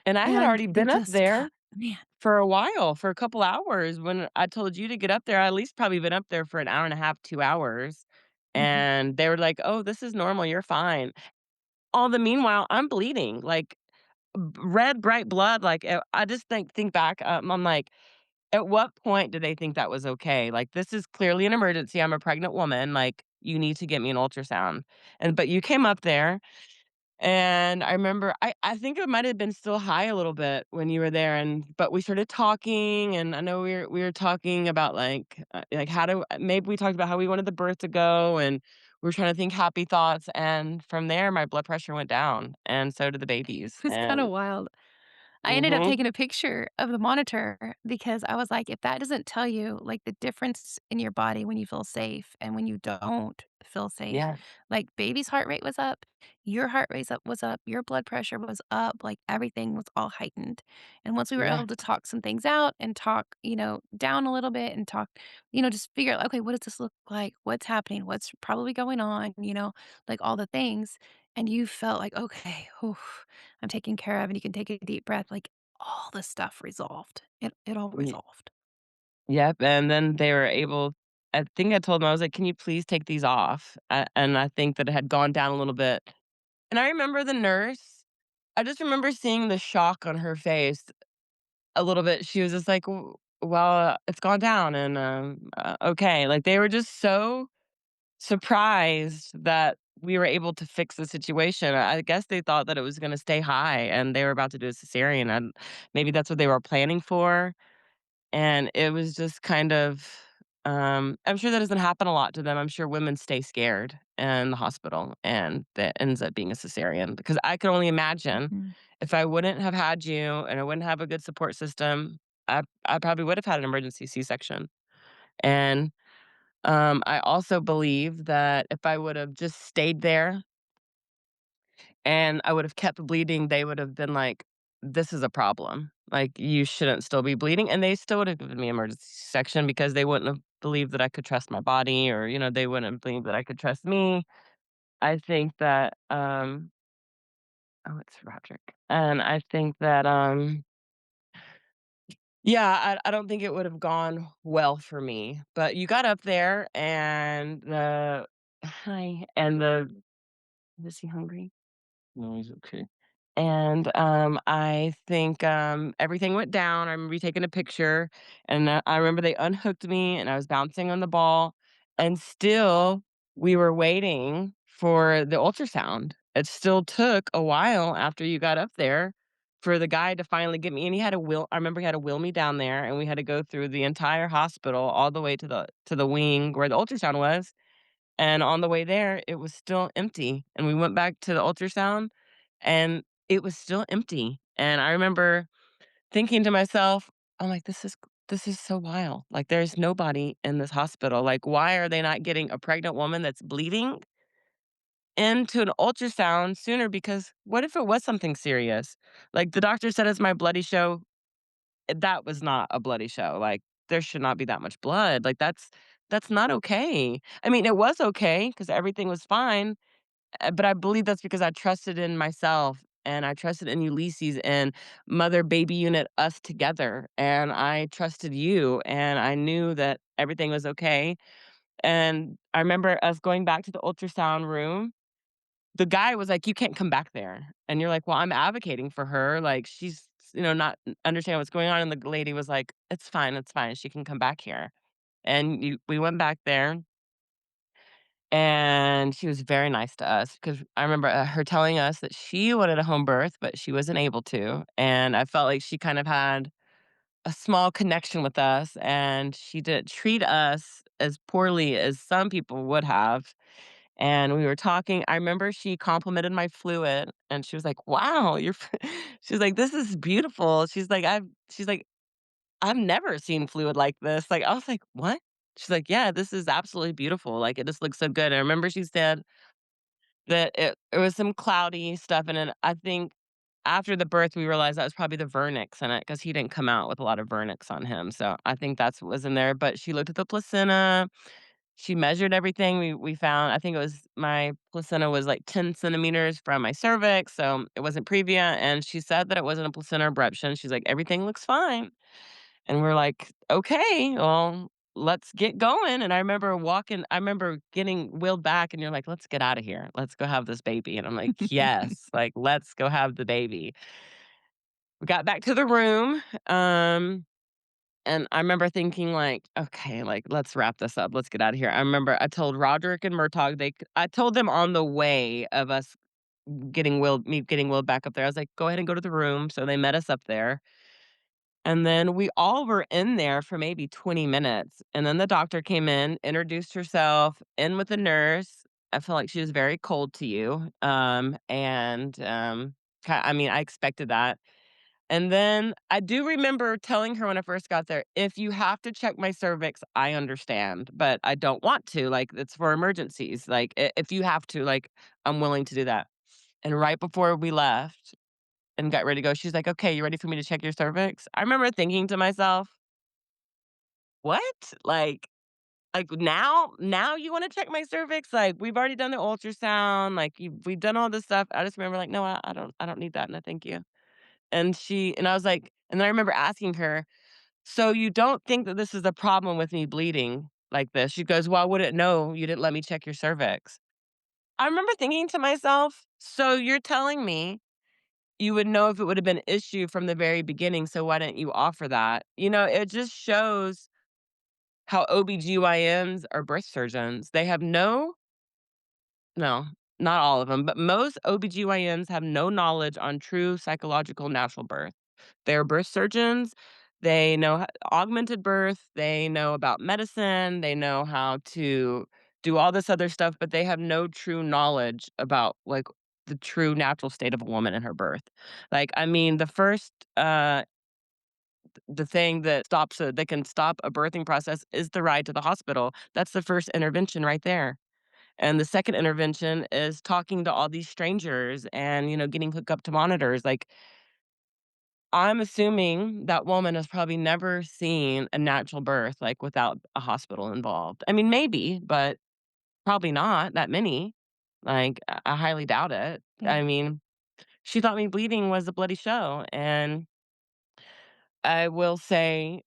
And I had and already they been up just there man. for a while, for a couple hours when I told you to get up there. I at least probably been up there for an hour and a half, 2 hours, Mhm. and they were like, "Oh, this is normal, you're fine." All the meanwhile, I'm bleeding, like, red, bright blood, like, I just think back, I'm like, at what point did they think that was okay? Like, this is clearly an emergency, I'm a pregnant woman, like, you need to get me an ultrasound. But you came up there, and I remember I think it might have been still high a little bit when you were there, but we started talking, and I know we were talking about, like, how to maybe we talked about how we wanted the birth to go, and we were trying to think happy thoughts, and from there, my blood pressure went down, and so did the baby's, It was kinda and wild. I ended up mhm. taking a picture of the monitor because I was like, if that doesn't tell you, like, the difference in your body when you feel safe and when you don't feel safe, Yeah, like, baby's heart rate was up, your heart rate was up, your blood pressure was up, like, everything was all heightened. And once we were yeah, able to talk some things out and talk, down a little bit and talk, just figure out, okay, what does this look like? What's happening? What's probably going on? Like all the things. and you felt like, "Okay, I'm taken care of," and you can take a deep breath, like, all the stuff resolved. It all Ye resolved. Yep, and then they were able I think I told them, I was like, "Can you please take these off?" And I think that it had gone down a little bit. And I remember the nurse, I just remember seeing the shock on her face a little bit. She was just like, well, it's gone down and, okay." Like, they were just so surprised that we were able to fix the situation. I guess they thought that it was gonna stay high and they were about to do a cesarean, and maybe that's what they were planning for, and it was just kind of, I'm sure that doesn't happen a lot to them. I'm sure women stay scared in the hospital, and that ends up being a cesarean, because I could only imagine Mhm. if I wouldn't have had you and I wouldn't have a good support system, I probably would have had an emergency C-section. And I also believe that if I would have just stayed there and I would have kept bleeding, they would have been like, "This is a problem. Like, you shouldn't still be bleeding." And they still would have given me emergency section because they wouldn't have believed that I could trust my body, or, they wouldn't have believed that I could trust me. I think that, oh, it's Roderick. And I think that, yeah, I don't think it would have gone well for me. But you got up there and the hi, and the is he hungry? No, he's okay. And, I think, everything went down. I remember you taking a picture, and, I remember they unhooked me, and I was bouncing on the ball, and still, we were waiting for the ultrasound. It still took a while after you got up there for the guy to finally get me, and he had to wheel I remember he had to wheel me down there, and we had to go through the entire hospital all the way to the wing where the ultrasound was, and on the way there, it was still empty, and we went back to the ultrasound, and it was still empty. And I remember thinking to myself, I'm like, this is so wild. Like, there's nobody in this hospital. Like, why are they not getting a pregnant woman that's bleeding into an ultrasound sooner? Because what if it was something serious? Like, the doctor said it's my bloody show. That was not a bloody show. Like, there should not be that much blood. Like, that's not okay. I mean, it was okay because everything was fine, but I believe that's because I trusted in myself, and I trusted in Ulysses and mother baby unit, us together, and I trusted you, and I knew that everything was okay. And I remember us going back to the ultrasound room. The guy was like, "You can't come back there." And you're like, "Well, I'm advocating for her, like, she's, not understanding what's going on." And the lady was like, it's fine, she can come back here." And we went back there, and she was very nice to us because I remember, her telling us that she wanted a home birth, but she wasn't able to, and I felt like she kind of had a small connection with us, and she didn't treat us as poorly as some people would have. And we were talking, I remember she complimented my fluid, and she was like, "Wow, she's like, "This is beautiful." She's like, "I've never seen fluid like this." Like, I was like, "What?" She's like, "Yeah, this is absolutely beautiful. Like, it just looks so good." And I remember she said that it was some cloudy stuff in it. I think after the birth, we realized that was probably the vernix in it because he didn't come out with a lot of vernix on him. So I think that's what was in there. But she looked at the placenta. She measured everything. We found, I think it was, my placenta was like 10 centimeters from my cervix, so it wasn't previa. And she said that it wasn't a placenta abruption. She's like, everything looks fine. And we're like, "Okay, well, let's get going." And I remember getting wheeled back, and you're like, "Let's get out of here. Let's go have this baby." And I'm like, "Yes, like, let's go have the baby." We got back to the room, and I remember thinking like, "Okay, like, let's wrap this up. Let's get out of here." I remember I told Roderick and Murtaugh, I told them on the way of us getting wheeled back up there. I was like, "Go ahead and go to the room." So they met us up there. And then we all were in there for maybe 20 minutes. And then the doctor came in, introduced herself, in with the nurse. I felt like she was very cold to you. I mean, I expected that. And then I do remember telling her when I first got there, if you have to check my cervix, I understand, but I don't want to. Like, it's for emergencies. Like, if you have to, like, I'm willing to do that. And right before we left, and got ready to go, she's like, "Okay, you ready for me to check your cervix?" I remember thinking to myself, "What?" Like, Like, now you wanna check my cervix? Like, we've already done the ultrasound, like, we've done all this stuff." I just remember like, "No, I don't need that, no, thank you." And I was like and then I remember asking her, "So you don't think that this is a problem with me bleeding like this?" She goes, "Well, I wouldn't know. You didn't let me check your cervix." I remember thinking to myself, "So you're telling me you would know if it would have been an issue from the very beginning, so why didn't you offer that?" It just shows how OBGYNs are birth surgeons. They have no, not all of them, but most OBGYNs have no knowledge on true psychological natural birth. They're birth surgeons. They know augmented birth. They know about medicine. They know how to do all this other stuff, but they have no true knowledge about like the true natural state of a woman in her birth. Like, I mean, the thing that can stop a birthing process is the ride to the hospital. That's the first intervention right there. And the second intervention is talking to all these strangers and, getting hooked up to monitors. Like, I'm assuming that woman has probably never seen a natural birth, like, without a hospital involved. I mean, maybe, but probably not that many. Like, I highly doubt it. Yeah. I mean, she thought me bleeding was a bloody show, and I will say,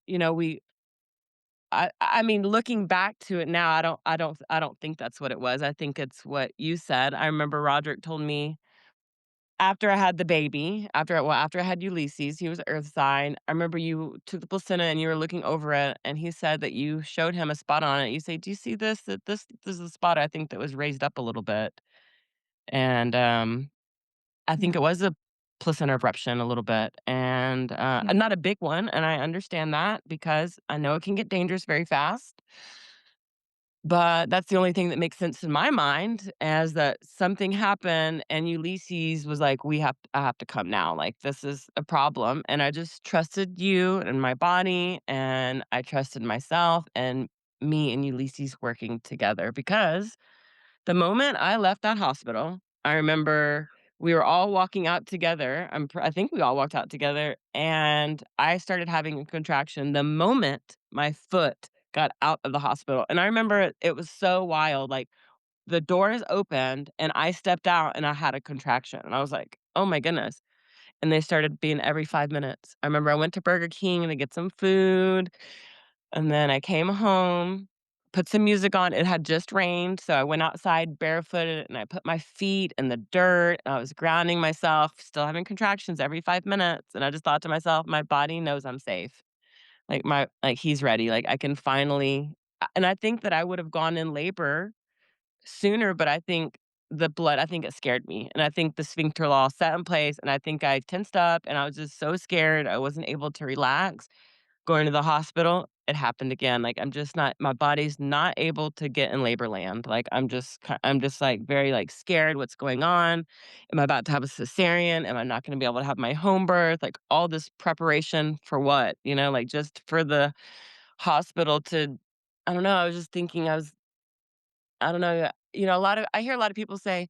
I mean, looking back to it now, I don't think that's what it was. I think it's what you said. I remember Roderick told me after I had the baby, after I had Ulysses, he was earth sign. I remember you took the placenta and you were looking over it, and he said that you showed him a spot on it. You say, "Do you see this? That this is a spot I think that was raised up a little bit." And I think Yeah. it was a placenta eruption a little bit, and Yeah. not a big one. And I understand that because I know it can get dangerous very fast. But that's the only thing that makes sense in my mind as that something happened and Ulysses was like, I have to come now. Like, this is a problem." And I just trusted you and my body, and I trusted myself and me and Ulysses working together because the moment I left that hospital, I remember we were all walking out together. I think we all walked out together, and I started having a contraction the moment my foot got out of the hospital. And I remember it was so wild. Like, the doors opened, and I stepped out, and I had a contraction, and I was like, "Oh my goodness." And they started being every 5 minutes. I remember I went to Burger King to get some food. And then I came home, put some music on. It had just rained, so I went outside barefooted and I put my feet in the dirt. And I was grounding myself, still having contractions every 5 minutes, and I just thought to myself, "My body knows I'm safe." Like, he's ready. Like, I can finally and I think that I would have gone in labor sooner, but I think it scared me, and I think the sphincter law set in place, and I think I tensed up, and I was just so scared I wasn't able to relax. Going to the hospital, it happened again. Like, I'm just not my body's not able to get in labor land. Like, I'm just, like, very, like, scared, "What's going on? Am I about to have a cesarean? Am I not gonna be able to have my home birth?" Like, all this preparation for what, like, just for the hospital to I don't know, I was just thinking I don't know, I hear a lot of people say,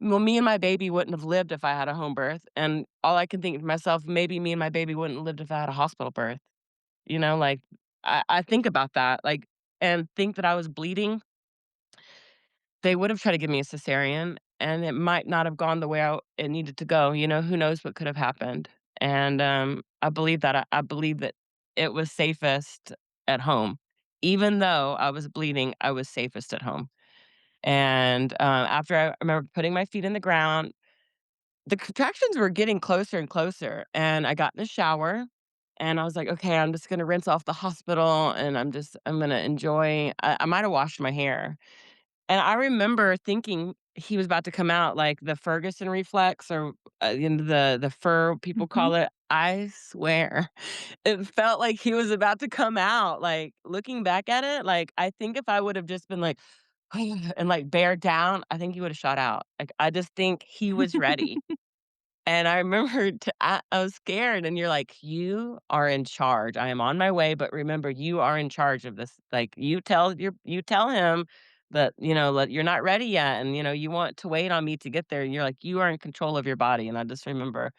"Well, me and my baby wouldn't have lived if I had a home birth," and all I can think to myself, "Maybe me and my baby wouldn't have lived if I had a hospital birth." Like, I think about that, like, and think that I was bleeding. They would have tried to give me a cesarean, and it might not have gone the way it needed to go. Who knows what could have happened. And, I believe that it was safest at home. Even though I was bleeding, I was safest at home. And, after I remember putting my feet in the ground, the contractions were getting closer and closer, and I got in the shower, and I was like, "Okay, I'm just gonna rinse off the hospital, and I'm gonna enjoy." I might have washed my hair, and I remember thinking he was about to come out like the Ferguson reflex or, the fur people Mhm. call it. I swear, it felt like he was about to come out, like, looking back at it, like, I think if I would have just been like, and, like, bear down, I think he would have shot out. Like, I just think he was ready. And I remember I was scared, and you're like, "You are in charge. I am on my way, but remember, you are in charge of this. Like, you tell him that, that you're not ready yet, and, you want to wait on me to get there." And you're like, "You are in control of your body." And I just remember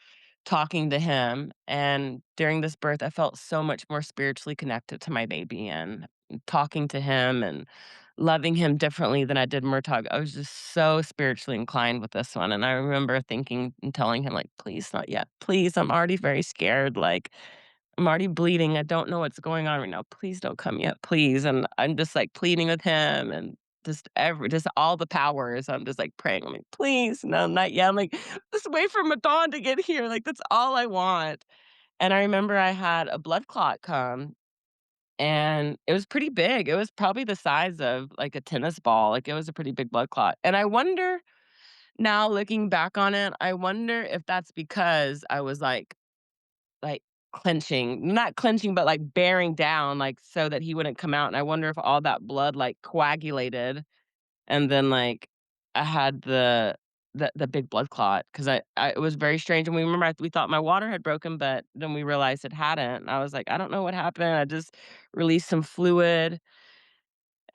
talking to him, and during this birth, I felt so much more spiritually connected to my baby and talking to him and loving him differently than I did Murtagh. I was just so spiritually inclined with this one, and I remember thinking and telling him, like, "Please, not yet. Please, I'm already very scared, like, I'm already bleeding. I don't know what's going on right now. Please don't come yet, please." And I'm just, like, pleading with him and just all the powers. I'm just, like, praying. I'm like, "Please, no, not yet." I'm like, "Just wait for Midon to get here." Like, that's all I want. And I remember I had a blood clot come, and it was pretty big. It was probably the size of, like, a tennis ball. Like, it was a pretty big blood clot. And I wonder now looking back on it, I wonder if that's because I was, like, clenching, not clenching, but, like, bearing down, like, so that he wouldn't come out, and I wonder if all that blood, like, coagulated, and then, like, I had the big blood clot 'cause I it was very strange, and we remember we thought my water had broken, but then we realized it hadn't, and I was like, "I don't know what happened, I just released some fluid."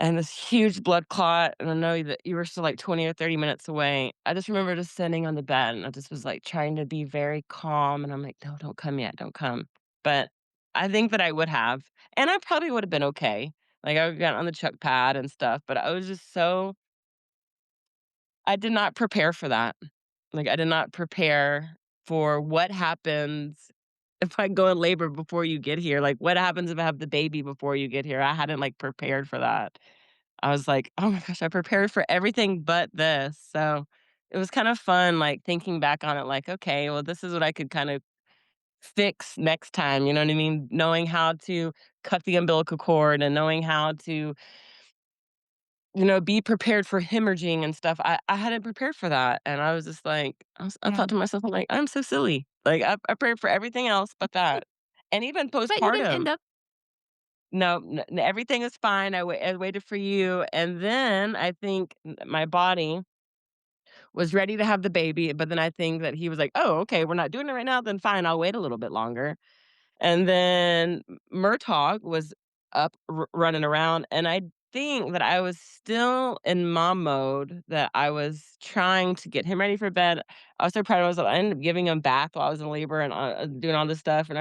And this huge blood clot, and I know that you were still, like, 20 or 30 minutes away. I just remember just sitting on the bed, and I just was, like, trying to be very calm, and I'm like, "No, don't come yet, don't come." But I think that I would have, and I probably would have been okay. Like, I got on the chuck pad and stuff, but I was just so I did not prepare for that. Like, I did not prepare for what happens if I go in labor before you get here. Like, what happens if I have the baby before you get here? I hadn't, like, prepared for that. I was like, "Oh my gosh, I prepared for everything but this." So, it was kind of fun, like, thinking back on it like, "Okay, well, this is what I could kind of fix next time," you know what I mean? Knowing how to cut the umbilical cord and knowing how to, be prepared for hemorrhaging and stuff. I hadn't prepared for that, and I was just like I Yeah. thought to myself, I'm like, "I'm so silly." Like, I prepared for everything else but that. And even But you didn't postpartum. end up No, everything is fine. I waited for you, and then I think my body was ready to have the baby, but then I think that he was like, "Oh, okay, we're not doing it right now, then fine, I'll wait a little bit longer." And then Murtagh was up running around, and I think that I was still in mom mode, that I was trying to get him ready for bed. I was so proud of myself. I ended up giving him bath while I was in labor and doing all this stuff, and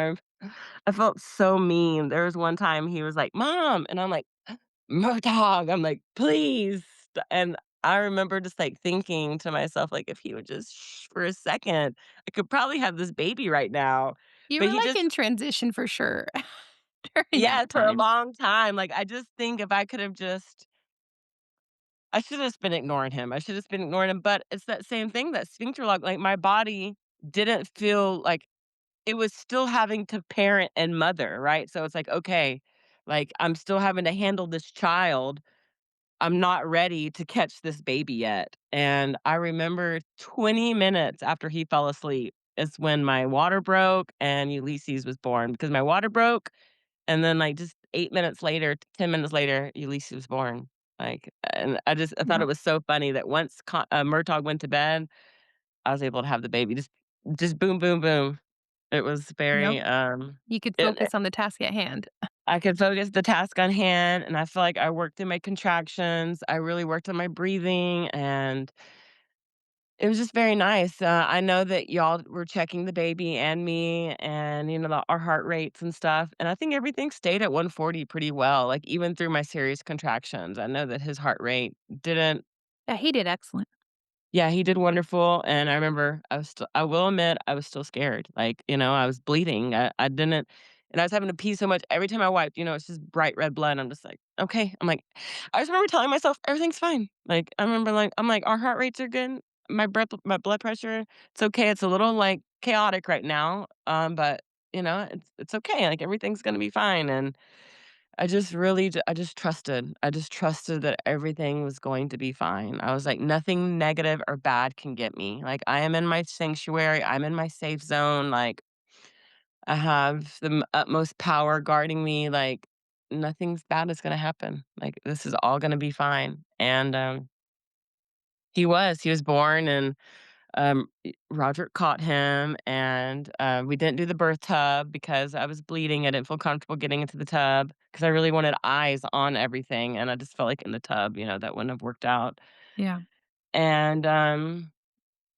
I felt so mean. There was one time he was like, "Mom," and I'm like, "Murtagh," I'm like, "Please." And I remember just, like, thinking to myself, like, if he would just shh for a second, I could probably have this baby right now. you But were, he like, just in transition for sure during yeah, that for a time. long time. Like, I just think if I could have just I should have just been ignoring him. I should have been ignoring him, but it's that same thing, that sphincter lock, like, my body didn't feel like it was still having to parent and mother, right? So it's like, okay, like, I'm still having to handle this child. I'm not ready to catch this baby yet. And I remember 20 minutes after he fell asleep is when my water broke and Ulysses was born, because my water broke, and then, like, just 8 minutes later, 10 minutes later, Ulysses was born. Like, and I thought Yeah, it was so funny that once Murtagh went to bed, I was able to have the baby. Just boom, boom, boom. It was yep. very, You could it focus on the task at hand. I could focus the task on hand, and I feel like I worked in my contractions. I really worked on my breathing, and it was just very nice. I know that y'all were checking the baby and me, and our heart rates and stuff. And I think everything stayed at 140 pretty well. Like, even through my serious contractions, I know that his heart rate didn't. Yeah, he did excellent. Yeah, he did wonderful, and I remember I will admit, I was still scared, like, I was bleeding, I didn't and I was having to pee so much, every time I wiped, it's just bright red blood, I'm just like, "Okay," I'm like I just remember telling myself, "Everything's fine." Like, I remember, like I'm like, "Our heart rates are good, my blood pressure, it's okay, it's a little, like, chaotic right now, but, it's okay, like, everything's gonna be fine," and I just trusted. I just trusted that everything was going to be fine. I was like, "Nothing negative or bad can get me." Like, I am in my sanctuary, I'm in my safe zone, like, I have the utmost power guarding me, like, nothing's bad is gonna happen. Like, this is all gonna be fine, and, he was born, and Roderick caught him, and, we didn't do the birth tub because I was bleeding. I didn't feel comfortable getting into the tub because I really wanted eyes on everything, and I just felt like in the tub, that wouldn't have worked out. Yeah. And,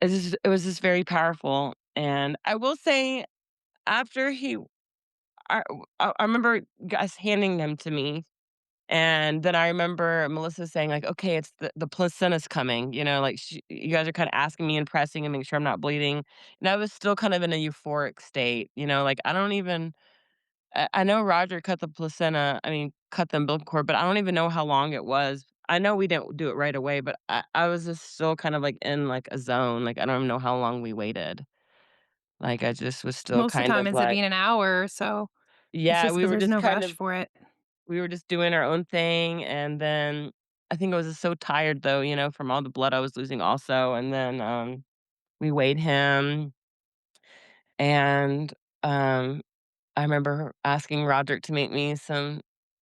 it was just very powerful, And I will say after he I I remember us handing them to me, and then I remember Melissa saying like, "Okay, it's the placenta's coming," like, "You guys are kinda asking me and pressing and making sure I'm not bleeding." And I was still kind of in a euphoric state, like, I don't even I know Roger cut the placenta I mean, cut the umbilical cord, but I don't even know how long it was. I know we didn't do it right away, but I was just still kind of, like, in, like, a zone, like, I don't even know how long we waited. Like, I just was still Most of the kind time, of ends up like being an hour or so. It's yeah, just we because were there's just no kind rush of for it. we were just doing our own thing, and then I think I was just so tired though, from all the blood I was losing also, and then, we weighed him, and, um, I remember asking Roderick to make me some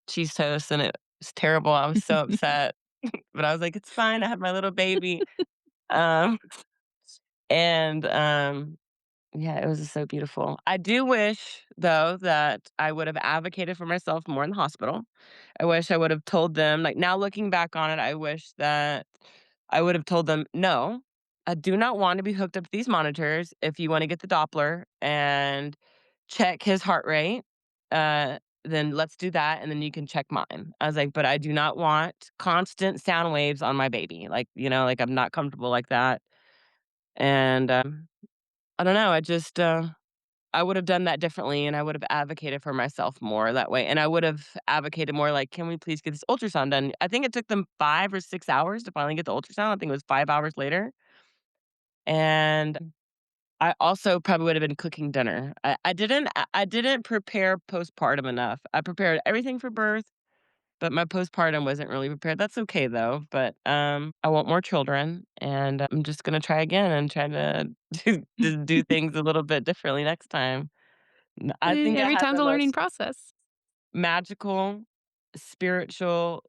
cheese toast, and it was terrible, I was so upset, but I was like, "It's fine, I have my little baby." Um, and, yeah, it was just so beautiful. I do wish, though, that I would have advocated for myself more in the hospital. I wish I would have told them like, now looking back on it, I wish that I would have told them, "No, I do not want to be hooked up to these monitors. If you wanna get the Doppler and check his heart rate, then let's do that, and then you can check mine." I was like, "But I do not want constant sound waves on my baby." Like, like, I'm not comfortable like that, and, I don't know, I would have done that differently, and I would have advocated for myself more that way, and I would have advocated more like, "Can we please get this ultrasound done?" I think it took them 5 or 6 hours to finally get the ultrasound, I think it was 5 hours later, and I also probably would have been cooking dinner. I didn't prepare postpartum enough. I prepared everything for birth, but my postpartum wasn't really prepared. That's okay though, but, I want more children, and I'm just gonna try again and try to do things a little bit differently next time. I think I Every had time's the a learning most process. magical, spiritual,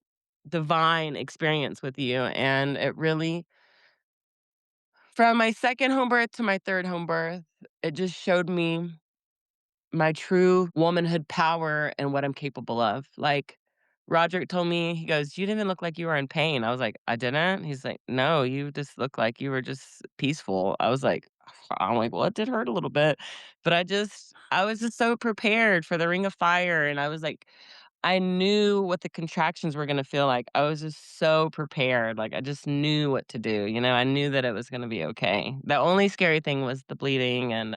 divine experience with you, and it really from my 2nd home birth to my 3rd home birth, it just showed me my true womanhood power and what I'm capable of. Like, Roderick told me, he goes, "You didn't even look like you were in pain." I was like, "I didn't?" He's like, "No, you just look like you were just peaceful." I'm like, "Well, it did hurt a little bit." But I was just so prepared for the ring of fire. And I was like, I knew what the contractions were gonna feel like. I was just so prepared. Like, I just knew what to do. I knew that it was gonna be okay. The only scary thing was the bleeding, and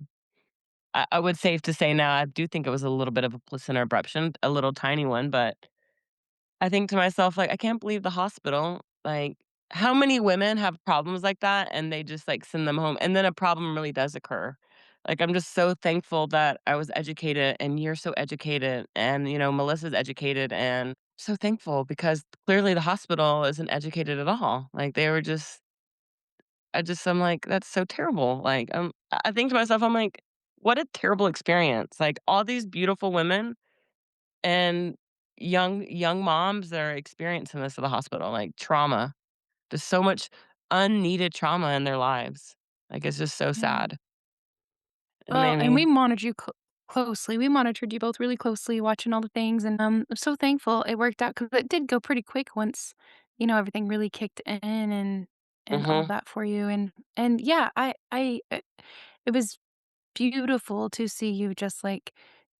I would safe to say now I do think it was a little bit of a placenta abruption, a little tiny one, but I think to myself, like, I can't believe the hospital, like, how many women have problems like that and they just, like, send them home, and then a problem really does occur. Like, I'm just so thankful that I was educated and you're so educated and, Melissa's educated, and so thankful because clearly the hospital isn't educated at all. Like, they were just I'm like, "That's so terrible." Like, I think to myself, I'm like, "What a terrible experience." Like, all these beautiful women and young moms that are experiencing this at the hospital, like, trauma. There's so much unneeded trauma in their lives. Like, it's just so Yeah. sad. It Well, made and me we monitored you closely. We monitored you both really closely, watching all the things, and I'm so thankful it worked out because it did go pretty quick once, everything really kicked in and all mhm. that for you. And yeah, it was beautiful to see you just, like,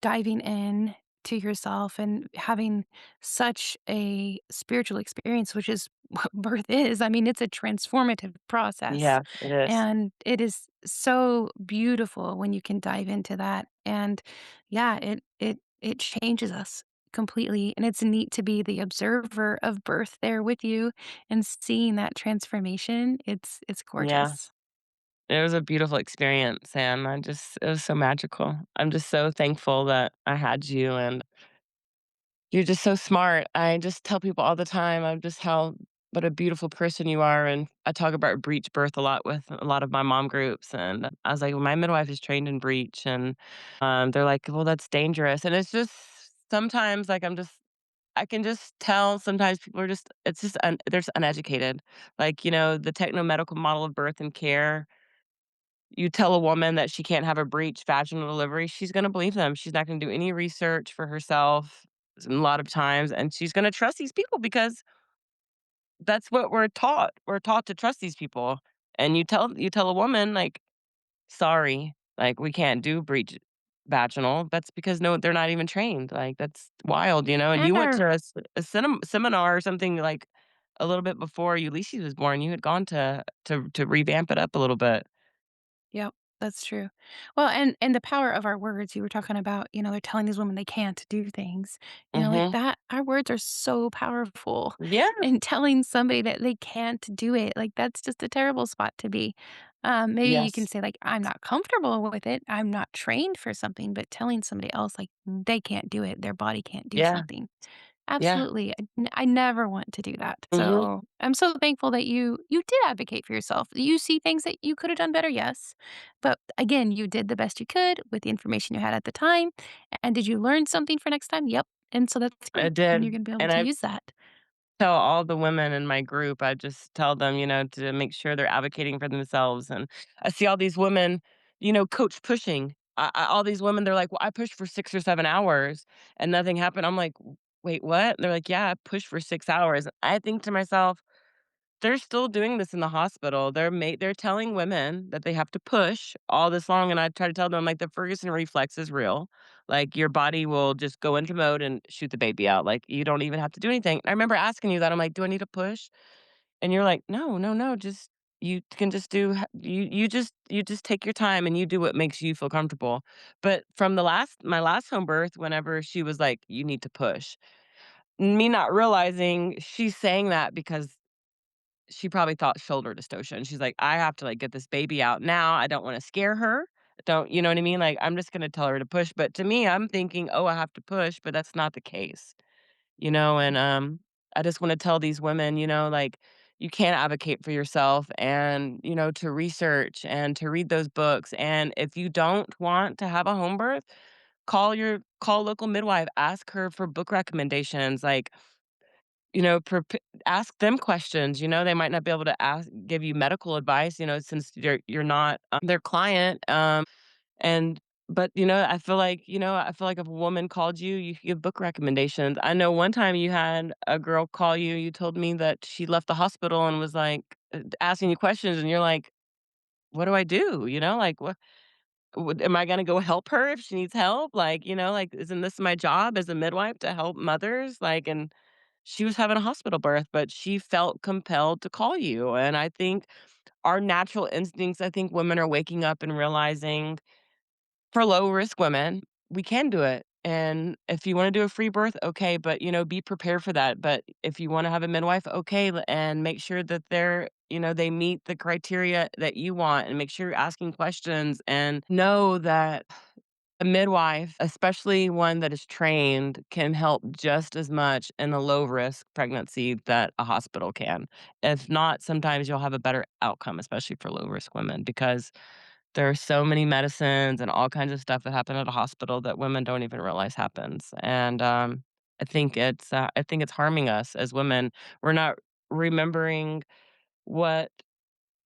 diving in to yourself and having such a spiritual experience, which is what birth is. I mean, it's a transformative process, Yeah, it is. and it is so beautiful when you can dive into that, and yeah, it changes us completely, and it's neat to be the observer of birth there with you and seeing that transformation. It's Yeah. gorgeous. It was a beautiful experience, and it was so magical. I'm just so thankful that I had you, and you're just so smart. I just tell people all the time of just how what a beautiful person you are, and I talk about breech birth a lot with a lot of my mom groups, and I was like, "Well, my midwife is trained in breech," and, they're like, "Well, that's dangerous," and it's just sometimes, like, I can just tell sometimes people are just it's just they're just uneducated. Like, the techno-medical model of birth and care, you tell a woman that she can't have a breech vaginal delivery, she's gonna believe them. She's not gonna do any research for herself a lot of times, and she's gonna trust these people because that's what we're taught. We're taught to trust these people. And you tell a woman, like, "Sorry." Like, we can't do breech vaginal. That's because no, they're not even trained. Like, that's wild, and And you went our to a seminar or something, like, a little bit before Ulysses was born. You had gone to revamp it up a little bit. Yep, that's true. Well, and the power of our words, you were talking about, they're telling these women they can't do things. Like Mhm. that, our words are so powerful. Yeah. And telling somebody that they can't do it, like that's just a terrible spot to be. Maybe you can Yes. say, like, I'm not comfortable with it. I'm not trained for something, but telling somebody else like they can't do it, their body can't do Yeah. something. Yeah. Absolutely. I never want to do that. Mhm. So, I'm so thankful that you did advocate for yourself. You see things that you could have done better, yes. But again, you did the best you could with the information you had at the time. And did you learn something for next time? Yep. And so that's I great. And you're did, going to be able and to I use that. tell all the women in my group, I just tell them, to make sure they're advocating for themselves. And I see all these women, coach pushing. All these women, they're like, "Well, I pushed for 6 or 7 hours and nothing happened." I'm like, "Wait, what?" They're like, "Yeah, I pushed for 6 hours." I think to myself, they're still doing this in the hospital. They're telling women that they have to push all this long, and I try to tell them, like, the Ferguson reflex is real. Like, your body will just go into mode and shoot the baby out. Like, you don't even have to do anything. I remember asking you that. I'm like, "Do I need to push?" And you're like, "No, no, no, just you can just do h you just take your time and you do what makes you feel comfortable." But from my last home birth, whenever she was like, "You need to push," me not realizing she's saying that because she probably thought shoulder dystocia, and she's like, "I have to, like, get this baby out now. I don't wanna scare her. Don't" you know what I mean? Like, I'm just gonna tell her to push, but to me, I'm thinking, "Oh, I have to push," but that's not the case, and, I just wanna tell these women, like, you can advocate for yourself and, to research and to read those books, and if you don't want to have a home birth, call local midwife, ask her for book recommendations, like, ask them questions. They might not be able to give you medical advice, since you're not their client. And but I feel like if a woman called you, you could give book recommendations. I know one time you had a girl call you. You told me that she left the hospital and was like asking you questions, and you're like, "What do I do?" Like what? Am I gonna go help her if she needs help? Like, like, isn't this my job as a midwife to help mothers? Like, and she was having a hospital birth, but she felt compelled to call you. And I think our natural instincts, I think women are waking up and realizing for low risk women, we can do it. And if you want to do a free birth, okay, but be prepared for that. But if you want to have a midwife, okay, and make sure that they meet the criteria that you want and make sure you're asking questions and know that a midwife, especially one that is trained, can help just as much in a low risk pregnancy that a hospital can. If not, sometimes you'll have a better outcome, especially for low risk women, because there are so many medicines and all kinds of stuff that happen at a hospital that women don't even realize happens. And I think it's harming us as women. We're not remembering what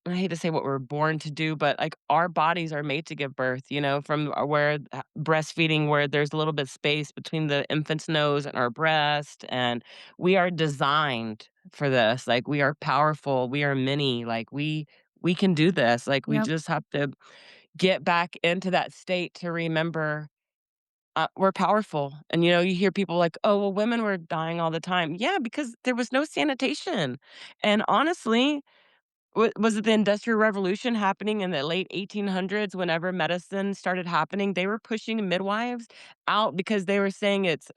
I hate to say what we're born to do, but, like, our bodies are made to give birth, from where breastfeeding, where there's a little bit space between the infant's nose and our breast, and we are designed for this. Like, we are powerful, we are mini, like, we can do this. Like, we Yep. just have to get back into that state to remember, we're powerful. And, you hear people like, "Oh, well, women were dying all the time." Yeah, because there was no sanitation. And honestly, was it the Industrial Revolution happening in the late 1800s whenever medicine started happening? They were pushing midwives out because they were saying it's,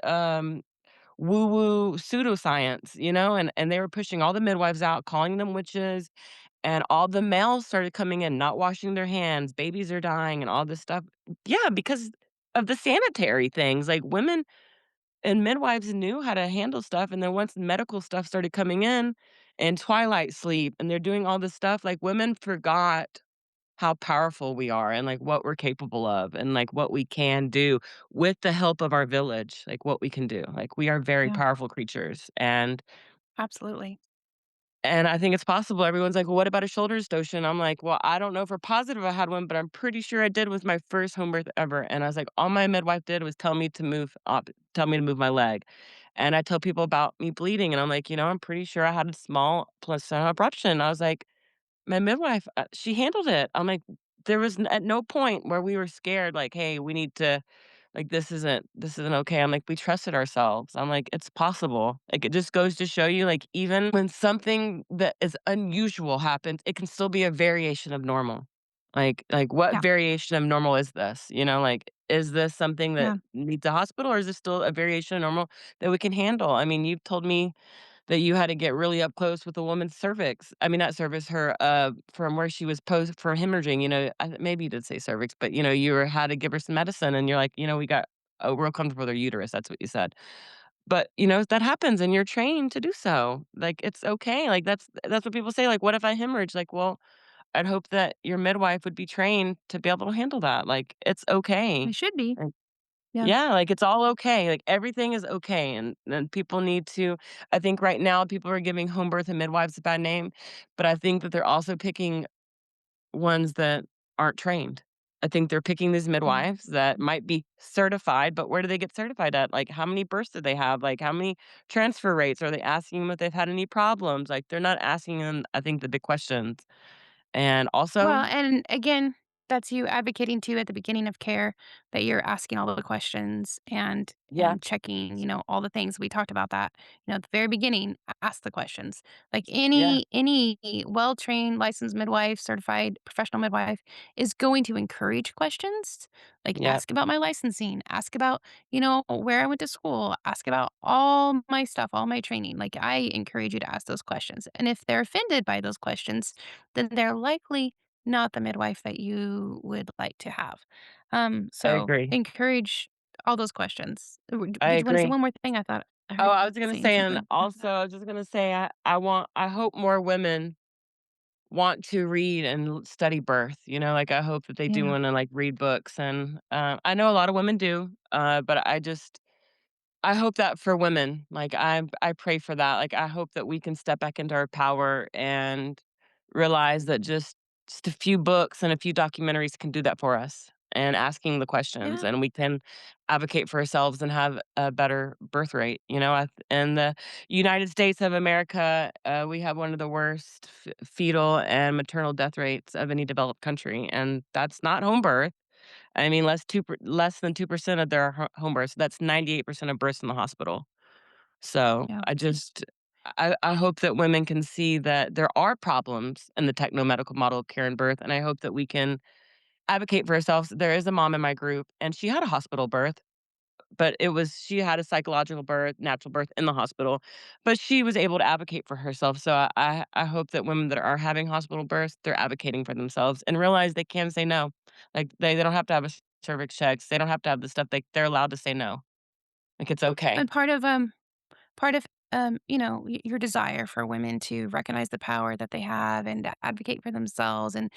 woo-woo pseudoscience, and they were pushing all the midwives out, calling them witches, and all the males started coming in, not washing their hands, babies are dying, and all this stuff. Yeah, because of the sanitary things, like, women and midwives knew how to handle stuff, and then once medical stuff started coming in, and twilight sleep, and they're doing all this stuff, like, women forgot how powerful we are and, like, what we're capable of and, like, what we can do with the help of our village, like, what we can do. Like, we are very Yeah. powerful creatures, Absolutely. and I think it's possible. Everyone's like, "Well, what about a shoulder dystocia?" I'm like, "Well, I don't know for positive I had one, but I'm pretty sure I did with my first home birth ever." And I was like, all my midwife did was tell me to move my leg. And I tell people about me bleeding, and I'm like, I'm pretty sure I had a small placenta abruption. I was like, my midwife, she handled it. I'm like, there was at no point where we were scared, like, "Hey, we need to like, this isn't okay." I'm like, "We trusted ourselves." I'm like, "It's possible." Like, it just goes to show you, like, even when something that is unusual happens, it can still be a variation of normal. Like, what Yeah, variation of normal is this? You know, like, is this something that yeah. needs a hospital, or is this still a variation of normal that we can handle? I mean, you've told me that you had to get really up close with a woman's cervix. I mean, not cervix, her, from where she was posed for hemorrhaging, maybe you did say cervix, but, had to give her some medicine, and you're like, "We got real comfortable with her uterus." That's what you said. But, that happens, and you're trained to do so. Like, it's okay. Like, that's what people say, like, "What if I hemorrhage?" Like, well, I'd hope that your midwife would be trained to be able to handle that. Like, it's okay. It should be. Like, Yeah. yeah, like, it's all okay, like, everything is okay, and people need to I think right now people are giving home birth and midwives a bad name, but I think that they're also picking ones that aren't trained. I think they're picking these Yeah. midwives that might be certified, but where do they get certified at? Like, how many births do they have? Like, how many transfer rates? Are they asking them if they've had any problems? Like, they're not asking them, I think, the big questions. And Well, also and again, that's you advocating too at the beginning of care that you're asking all of the questions yeah, and checking, all the things. We talked about that. At the very beginning, ask the questions. Like yeah, any well-trained licensed midwife, certified professional midwife is going to encourage questions. Like yeah, ask about my licensing, ask about, where I went to school, ask about all my stuff, all my training. Like I encourage you to ask those questions. And if they're offended by those questions, then they're likely not the midwife that you would like to have. I So agree. encourage all those questions. I Did you wanna say agree. one more thing? I thought I Oh, heard I you was gonna saying say, and something. also I was just gonna say, I hope more women want to read and study birth. Like I hope that they do Yeah. want to like read books, and I know a lot of women do, but I hope that for women, like I pray for that. Like I hope that we can step back into our power and realize that just a few books and a few documentaries can do that for us. And asking the questions, Yeah. and we can advocate for ourselves and have a better birth rate. In the United States of America, we have one of the worst fetal and maternal death rates of any developed country, and that's not home birth. I mean, less than 2% of their home births. That's 98% of births in the hospital. So, Yeah. I hope that women can see that there are problems in the techno-medical model of care and birth, and I hope that we can advocate for ourselves. There is a mom in my group, and she had a hospital birth, but she had a psychological birth, natural birth in the hospital, but she was able to advocate for herself. So I hope that women that are having hospital births, they're advocating for themselves and realize they can say no. Like they don't have to have a cervix checks. They don't have to have the stuff. They're allowed to say no. Like it's okay. And part of, your desire for women to recognize the power that they have and to advocate for themselves and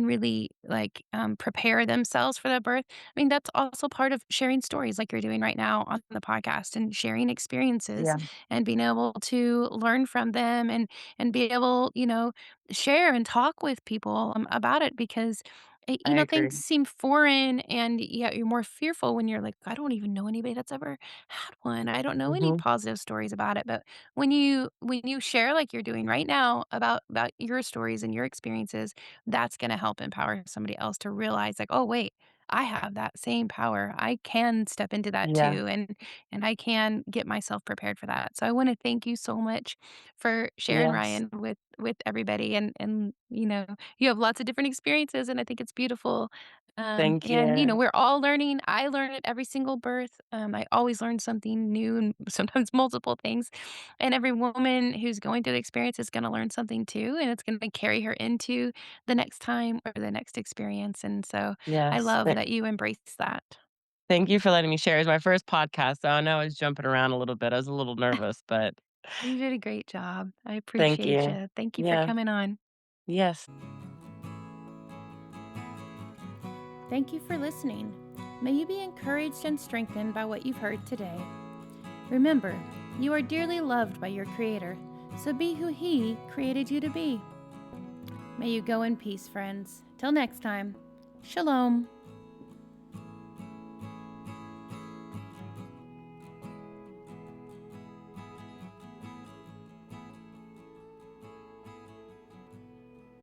really, like, prepare themselves for that birth. I mean, that's also part of sharing stories like you're doing right now on the podcast and sharing experiences Yeah, and being able to learn from them and be able, share and talk with people, about it because, I things agree. seem foreign and, yeah, you're more fearful when you're like, "I don't even know anybody that's ever had one. I don't know any Hmm. positive stories about it." But when you share like you're doing right now about your stories and your experiences, that's going to help empower somebody else to realize like, "Oh, wait, I have that same power. I can step into that Yeah. too and I can get myself prepared for that." So I want to thank you so much for sharing Yes. Ryan with everybody and you have lots of different experiences and I think it's beautiful. Thank And you. we're all learning. I learn at every single birth. I always learn something new and sometimes multiple things. And every woman who's going through the experience is going to learn something too. And it's going to carry her into the next time or the next experience. And so I Yes. love that you embrace that. Thank you for letting me share. It's my first podcast, so I know I was jumping around a little bit. I was a little nervous, but You did a great job. I thank appreciate you. you. Thank you for Yeah. coming on. Yes. Thank you for listening. May you be encouraged and strengthened by what you've heard today. Remember, you are dearly loved by your Creator, so be who He created you to be. May you go in peace, friends. Till next time, Shalom.